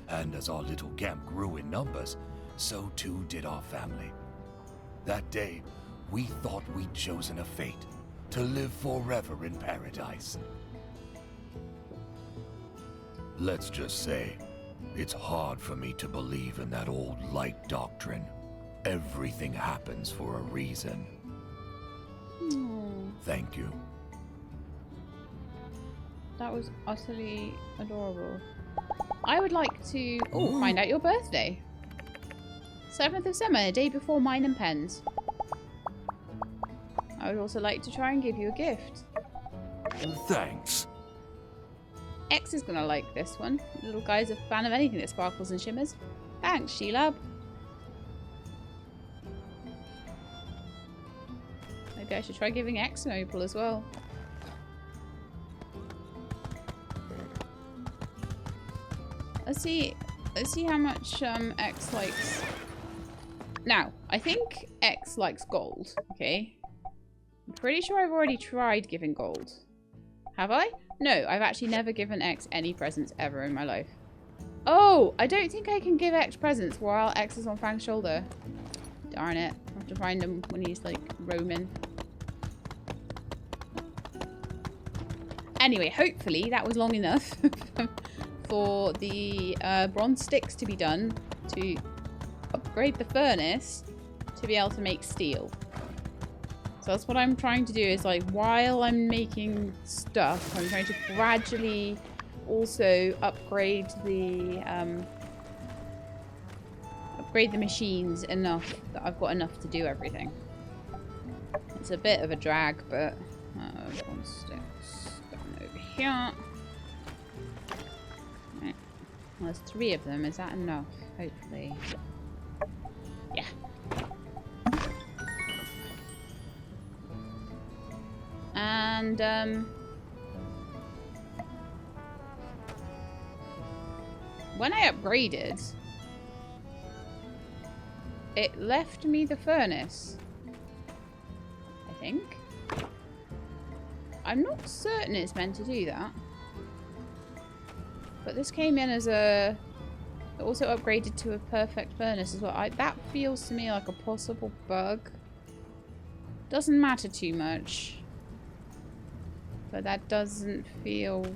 And as our little camp grew in numbers, so too did our family. That day, we thought we'd chosen a fate to live forever in paradise. Let's just say, it's hard for me to believe in that old light doctrine. Everything happens for a reason. Thank you. That was utterly adorable. I would like to find out your birthday. 7th of summer, a day before mine and Pen's. I would also like to try and give you a gift. Thanks. X is gonna like this one. The little guy's a fan of anything that sparkles and shimmers. Thanks, Sheila. Maybe I should try giving X an opal as well. Let's see how much X likes. Now, I think X likes gold, okay? I'm pretty sure I've already tried giving gold. Have I? No, I've actually never given X any presents ever in my life. Oh, I don't think I can give X presents while X is on Fang's shoulder. Darn it. I'll have to find him when he's, like, roaming. Anyway, hopefully that was long enough for the bronze sticks to be done to upgrade the furnace to be able to make steel. So that's what I'm trying to do, is like while I'm making stuff, I'm trying to gradually also upgrade the machines enough that I've got enough to do everything. It's a bit of a drag, but one stick's going over here. Right. Well, there's 3 of them. Is that enough? Hopefully. Yeah. And when I upgraded, it left me the furnace. I think. I'm not certain it's meant to do that. But this came in as a... It also upgraded to a perfect furnace as well. That feels to me like a possible bug. Doesn't matter too much. But that doesn't feel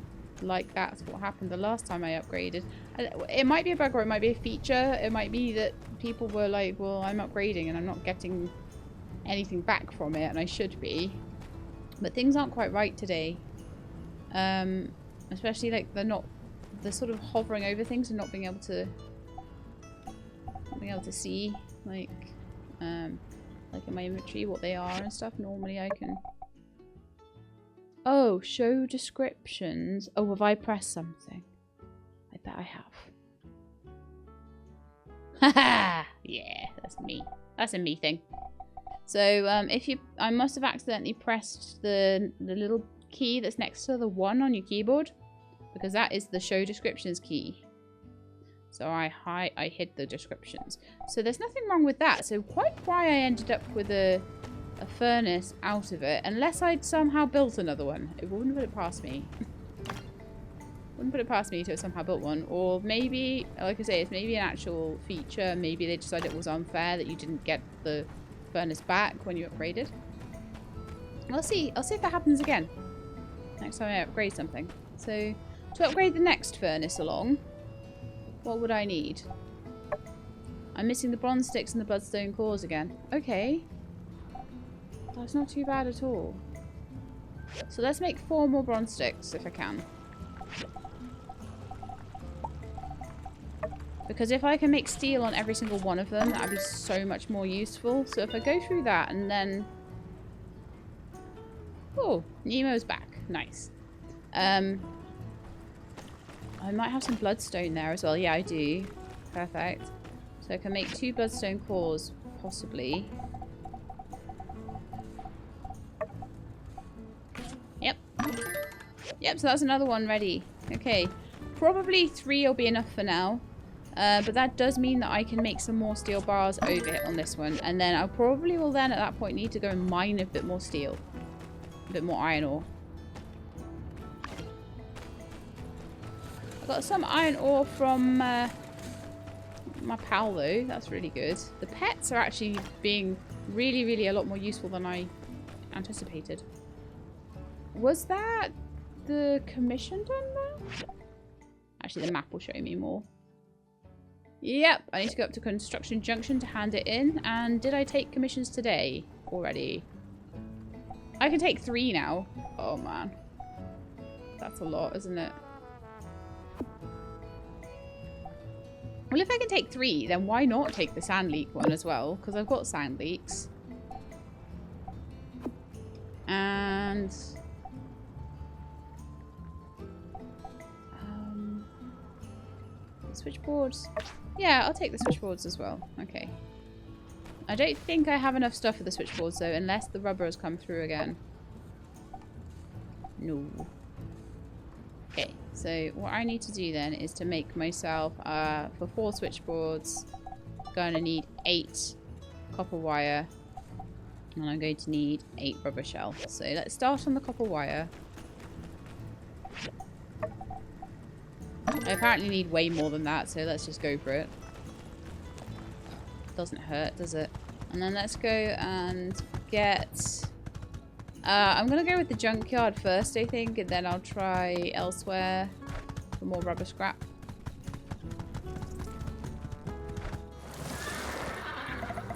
like that's what happened the last time I upgraded. It might be a bug or it might be a feature. It might be that people were like, well, I'm upgrading and I'm not getting anything back from it, and I should be. But things aren't quite right today. Especially like they're sort of hovering over things and not being able to see like in my inventory what they are and stuff. Normally I can... Oh, show descriptions. Oh, have I pressed something? I bet I have. Haha! Yeah, that's me. That's a me thing. So, I must have accidentally pressed the little key that's next to the 1 on your keyboard, because that is the show descriptions key. So I hid the descriptions. So there's nothing wrong with that. So quite why I ended up with a furnace out of it, unless I'd somehow built another one. It wouldn't put it past me. Wouldn't put it past me to have somehow built one. Or maybe, like I say, it's maybe an actual feature. Maybe they decided it was unfair that you didn't get the furnace back when you upgraded. I'll see if that happens again next time I upgrade something. So to upgrade the next furnace along, what would I need? I'm missing the bronze sticks and the bloodstone cores again. Okay. That's not too bad at all. So let's make 4 more bronze sticks if I can. Because if I can make steel on every single one of them, that'd be so much more useful. So if I go through that and then... Oh, Nemo's back. Nice. I might have some bloodstone there as well. Yeah, I do. Perfect. So I can make 2 bloodstone cores, possibly. Yep, so that's another one ready. Okay. Probably 3 will be enough for now. But that does mean that I can make some more steel bars over it on this one. And then I probably will then at that point need to go and mine a bit more steel. A bit more iron ore. I got some iron ore from my pal though. That's really good. The pets are actually being really, really a lot more useful than I anticipated. Was that the commission done there? Actually, the map will show me more. Yep, I need to go up to Construction Junction to hand it in. And did I take commissions today already? I can take 3 now. Oh, man. That's a lot, isn't it? Well, if I can take 3, then why not take the sand leak one as well? Because I've got sand leaks. And... switchboards. Yeah, I'll take the switchboards as well. Okay. I don't think I have enough stuff for the switchboards though, unless the rubber has come through again. No. Okay, so what I need to do then is to make myself, for 4 switchboards, gonna need 8 copper wire. And I'm going to need 8 rubber shell. So let's start on the copper wire. I apparently need way more than that, so let's just go for it. Doesn't hurt, does it? And then let's go and get... I'm going to go with the junkyard first, I think, and then I'll try elsewhere for more rubber scrap.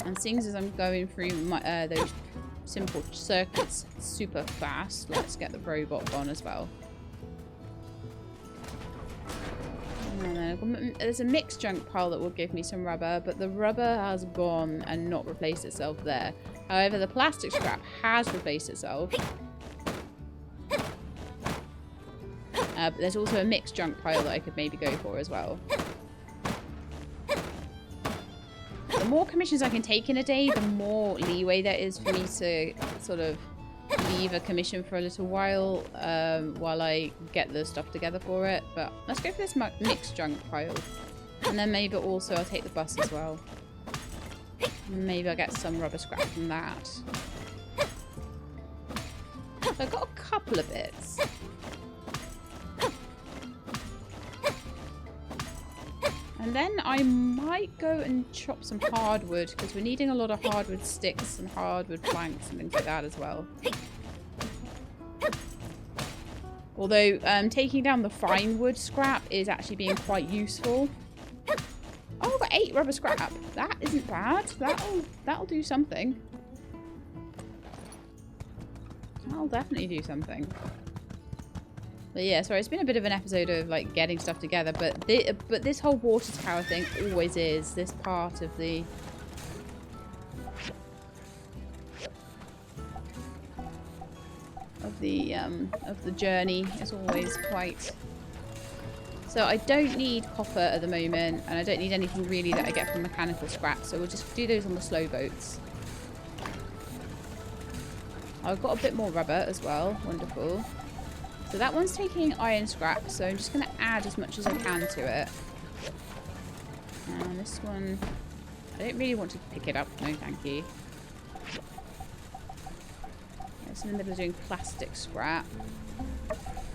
And seeing as I'm going through my, those simple circuits super fast, let's get the robot on as well. There's a mixed junk pile that will give me some rubber, but the rubber has gone and not replaced itself there. However, the plastic scrap has replaced itself. But there's also a mixed junk pile that I could maybe go for as well. The more commissions I can take in a day, the more leeway there is for me to sort of leave a commission for a little while I get the stuff together for it. But let's go for this mixed junk pile. And then maybe also I'll take the bus as well. Maybe I'll get some rubber scrap from that. So I've got a couple of bits. And then I might go and chop some hardwood, because we're needing a lot of hardwood sticks and hardwood planks and things like that as well. Although taking down the fine wood scrap is actually being quite useful. Oh, I've got 8 rubber scrap. That isn't bad. That'll do something. That'll definitely do something. But yeah, sorry, it's been a bit of an episode of like getting stuff together, but this whole water tower thing always is this part of the journey. Is always quite. So I don't need copper at the moment, and I don't need anything really that I get from mechanical scrap. So we'll just do those on the slow boats. I've got a bit more rubber as well. Wonderful. So that one's taking iron scrap, so I'm just going to add as much as I can to it. And this one, I don't really want to pick it up. No, thank you. It's in the middle of doing plastic scrap.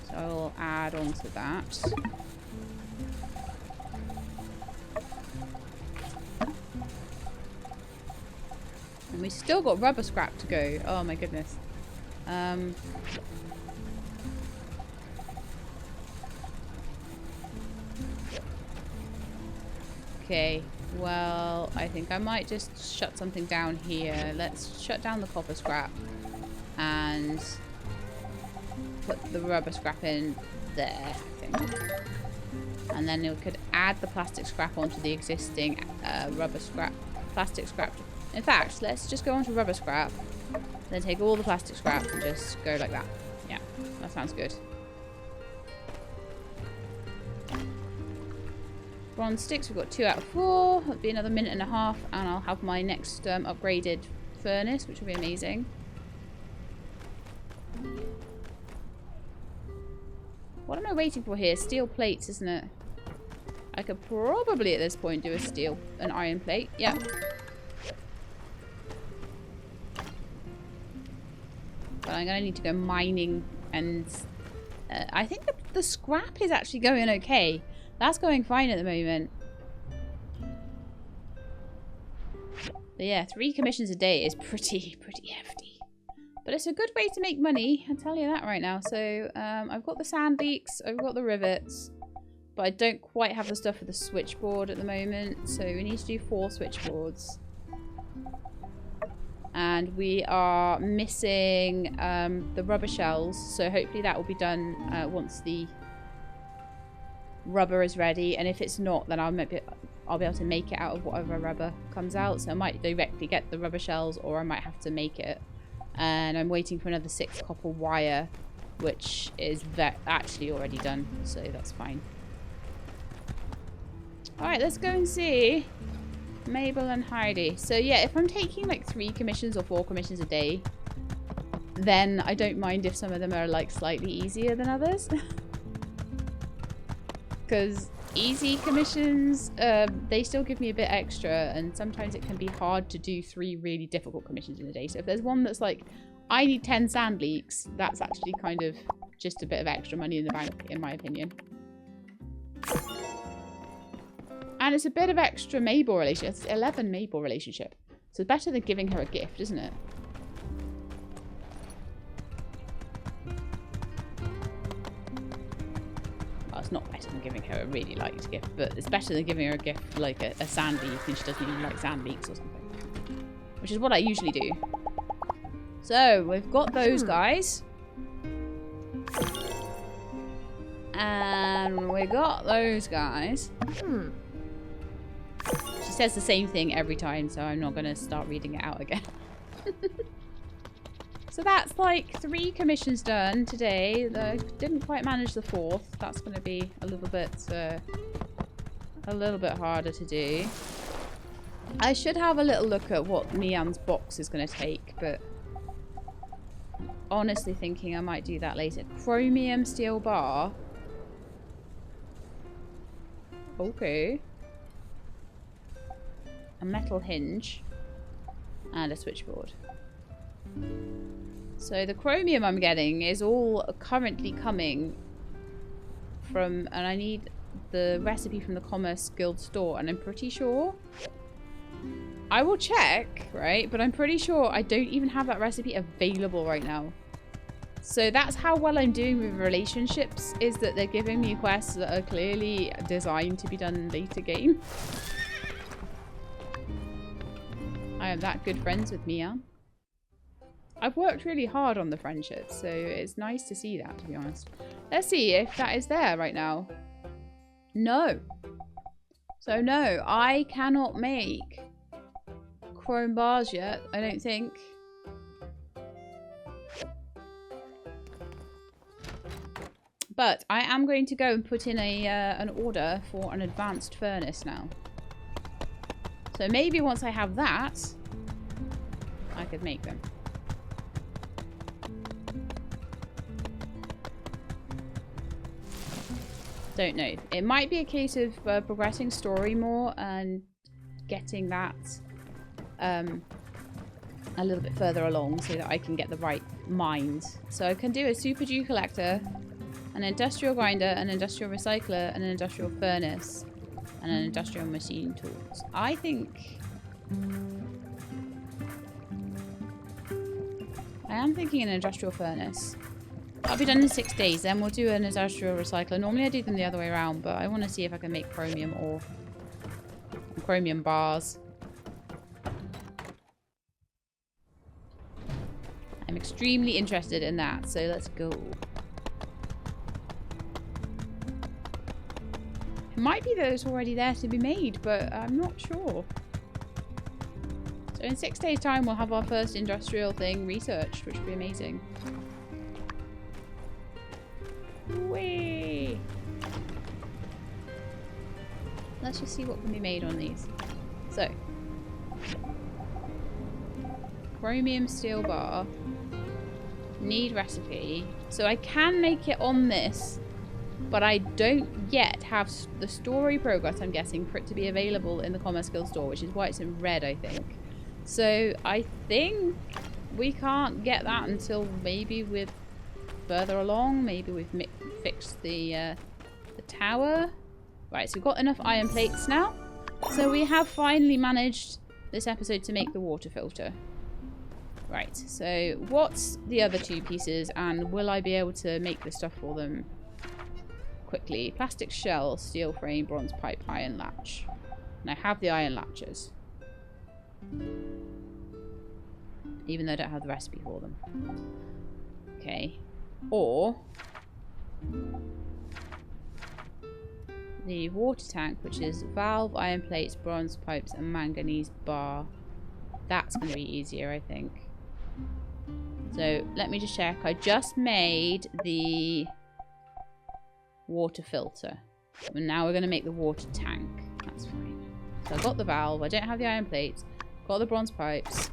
So I'll add on to that. And we still got rubber scrap to go. Oh my goodness. Okay, well, I think I might just shut something down here. Let's shut down the copper scrap and put the rubber scrap in there, I think. And then we could add the plastic scrap onto the existing plastic scrap. In fact, let's just go onto rubber scrap, then take all the plastic scrap and just go like that. Yeah, that sounds good. Bronze sticks, we've got 2 out of 4. It'll be another minute and a half, and I'll have my next upgraded furnace, which will be amazing. What am I waiting for here? Steel plates, isn't it? I could probably at this point do an iron plate. Yep. But I'm going to need to go mining, and I think the scrap is actually going okay. That's going fine at the moment. But yeah, 3 commissions a day is pretty hefty. But it's a good way to make money, I'll tell you that right now. So I've got the sand leaks, I've got the rivets, but I don't quite have the stuff for the switchboard at the moment. So we need to do 4 switchboards. And we are missing the rubber shells, so hopefully that will be done once the rubber is ready. And if it's not, then I'll be able to make it out of whatever rubber comes out. So I might directly get the rubber shells, or I might have to make it. And I'm waiting for another 6 copper wire, which is actually already done, so that's fine. Alright, let's go and see Mabel and Heidi. So yeah, if I'm taking like 3 commissions or 4 commissions a day, then I don't mind if some of them are like slightly easier than others. Because easy commissions, they still give me a bit extra, and sometimes it can be hard to do 3 really difficult commissions in a day. So if there's one that's like, I need 10 sand leaks, that's actually kind of just a bit of extra money in the bank, in my opinion. And it's a bit of extra Mabel relationship. It's 11 Mabel relationship. So it's better than giving her a gift, isn't it? Well, it's not better than giving her a really liked gift, but it's better than giving her a gift like a sand leak, and she doesn't even like sand leaks or something. Which is what I usually do. So, we've got those guys. And we got those guys. She says the same thing every time, so I'm not going to start reading it out again. So that's like 3 commissions done today. I didn't quite manage the 4th. That's going to be a little bit harder to do. I should have a little look at what Mian's box is going to take, but honestly thinking I might do that later. Chromium steel bar. Okay. A metal hinge. And a switchboard. So the chromium I'm getting is all currently coming from... And I need the recipe from the Commerce Guild store. And I'm pretty sure... I will check, right? But I'm pretty sure I don't even have that recipe available right now. So that's how well I'm doing with relationships, is that they're giving me quests that are clearly designed to be done in later game. I am that good friends with Mian. I've worked really hard on the friendship, so it's nice to see that, to be honest. Let's see if that is there right now. No. So no, I cannot make chrome bars yet, I don't think. But I am going to go and put in a an order for an advanced furnace now. So maybe once I have that, I could make them. Don't know. It might be a case of progressing story more and getting that a little bit further along so that I can get the right mines. So I can do a super dew collector, an industrial grinder, an industrial recycler, and an industrial furnace, and an industrial machine tools. I think... I am thinking an industrial furnace. I'll be done in 6 days, then we'll do an industrial recycler. Normally I do them the other way around, but I want to see if I can make chromium ore. Chromium bars. I'm extremely interested in that, so let's go. It might be that it's already there to be made, but I'm not sure. So in 6 days' time, we'll have our first industrial thing researched, which would be amazing. Whee! Let's just see what can be made on these. So, chromium steel bar. Need recipe. So I can make it on this, but I don't yet have the story progress, I'm guessing, for it to be available in the Commerce Guild store, which is why it's in red, I think. So I think we can't get that until maybe we're further along. Maybe we've fixed the tower. Right, so we've got enough iron plates now. So we have finally managed this episode to make the water filter. Right, so what's the other two pieces, and will I be able to make the stuff for them quickly? Plastic shell, steel frame, bronze pipe, iron latch. And I have the iron latches. Even though I don't have the recipe for them. Okay. Or the water tank, which is valve, iron plates, bronze pipes, and manganese bar. That's going to be easier, I think. So let me just check. I just made the water filter. And now we're going to make the water tank. That's fine. So I got the valve. I don't have the iron plates. Got the bronze pipes.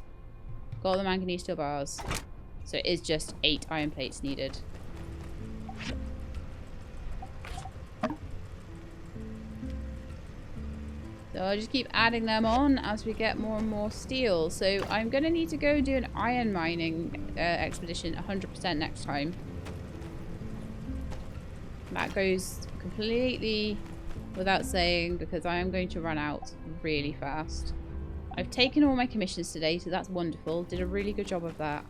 Got the manganese steel bars. So it is just 8 iron plates needed. So I'll just keep adding them on as we get more and more steel. So I'm going to need to go do an iron mining expedition 100% next time. That goes completely without saying because I am going to run out really fast. I've taken all my commissions today, so that's wonderful. Did a really good job of that.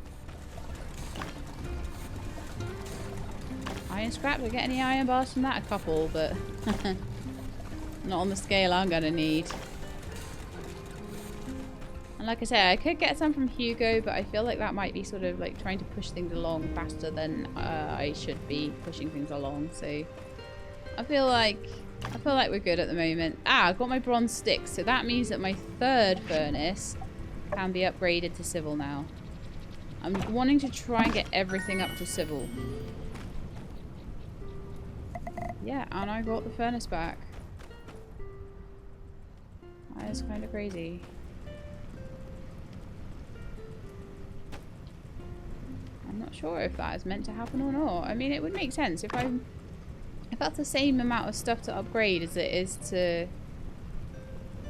Iron scrap, do I get any iron bars from that? A couple, but not on the scale I'm gonna need. And like I said, I could get some from Hugo, but I feel like that might be sort of like trying to push things along faster than I should be pushing things along. So I feel like we're good at the moment. Ah, I've got my bronze sticks, so that means that my 3rd furnace can be upgraded to civil now. I'm wanting to try and get everything up to civil. Yeah, and I got the furnace back. That is kind of crazy. I'm not sure if that is meant to happen or not. I mean, it would make sense if that's the same amount of stuff to upgrade as it is to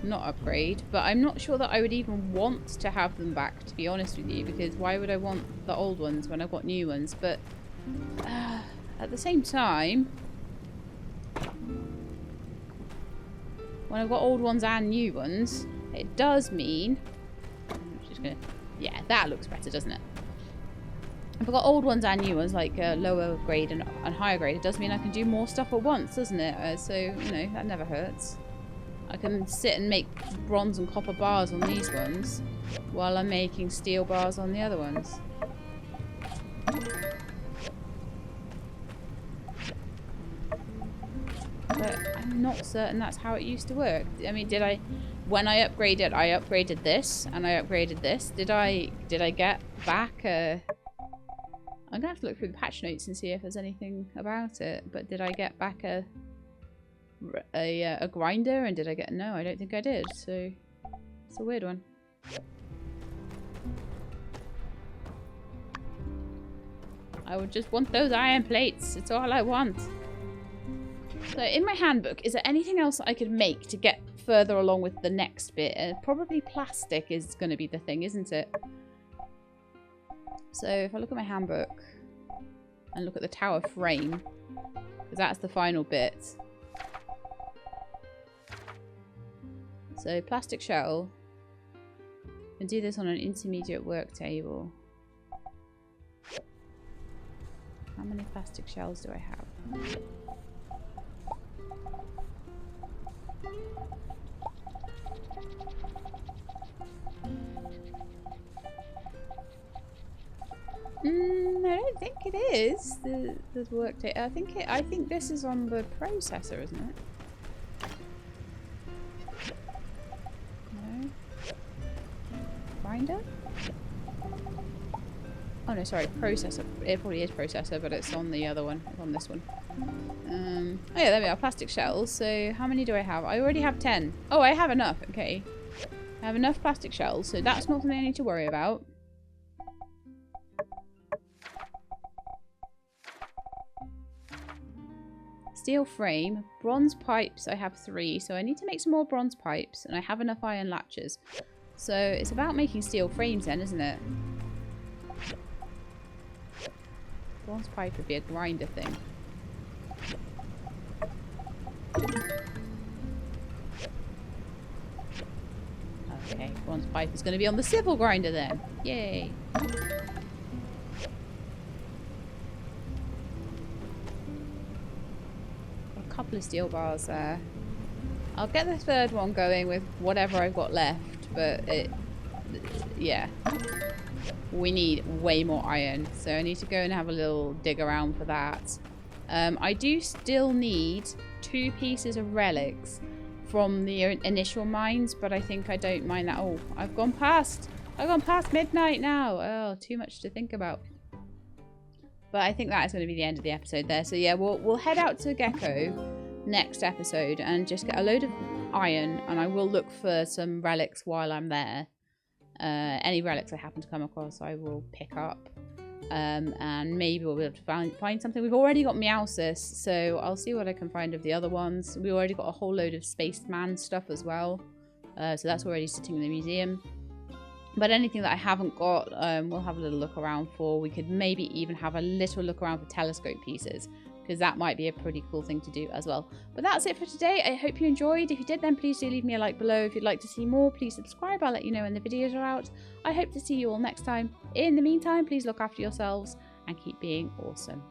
not upgrade. But I'm not sure that I would even want to have them back, to be honest with you, because why would I want the old ones when I've got new ones? But at the same time, when I've got old ones and new ones, it does mean... I'm just gonna... Yeah, that looks better, doesn't it? If I've got old ones and new ones, like lower grade and higher grade, it does mean I can do more stuff at once, doesn't it? So, you know, that never hurts. I can sit and make bronze and copper bars on these ones while I'm making steel bars on the other ones. But I'm not certain that's how it used to work. I mean, when I upgraded this and I upgraded this. Did I get back I'm gonna have to look through the patch notes and see if there's anything about it. But did I get back a grinder, and did I get... No, I don't think I did. So it's a weird one. I would just want those iron plates. It's all I want. So in my handbook, is there anything else I could make to get further along with the next bit? Probably plastic is going to be the thing, isn't it? So if I look at my handbook and look at the tower frame, because that's the final bit. So plastic shell. I can do this on an intermediate work table. How many plastic shells do I have? I don't think it is the work table. I think this is on the processor, isn't it? No. Grinder? Oh no, sorry, processor. It probably is processor, but it's on the other one. It's on this one. Oh yeah, there we are. Plastic shells. So how many do I have? I already have 10. Oh, I have enough. Okay. I have enough plastic shells, so that's not something I need to worry about. Steel frame. Bronze pipes, I have 3. So I need to make some more bronze pipes, and I have enough iron latches. So it's about making steel frames then, isn't it? Bronze pipe would be a grinder thing. Okay, bronze pipe is going to be on the civil grinder then. Yay. Got a couple of steel bars there. I'll get the third one going with whatever I've got left, but yeah. We need way more iron, so I need to go and have a little dig around for that. I do still need 2 pieces of relics from the initial mines, but I think I don't mind that. Oh, I've gone past midnight now. Oh, too much to think about. But I think that is going to be the end of the episode there. So yeah, we'll head out to Gecko next episode and just get a load of iron, and I will look for some relics while I'm there. Any relics I happen to come across, I will pick up. And maybe we'll be able to find something. We've already got Meowsis, so I'll see what I can find of the other ones. We already got a whole load of Spaceman stuff as well. So that's already sitting in the museum. But anything that I haven't got, we'll have a little look around for. We could maybe even have a little look around for telescope pieces, because that might be a pretty cool thing to do as well. But that's it for today. I hope you enjoyed. If you did, then please do leave me a like below. If you'd like to see more, please subscribe. I'll let you know when the videos are out. I hope to see you all next time. In the meantime, please look after yourselves and keep being awesome.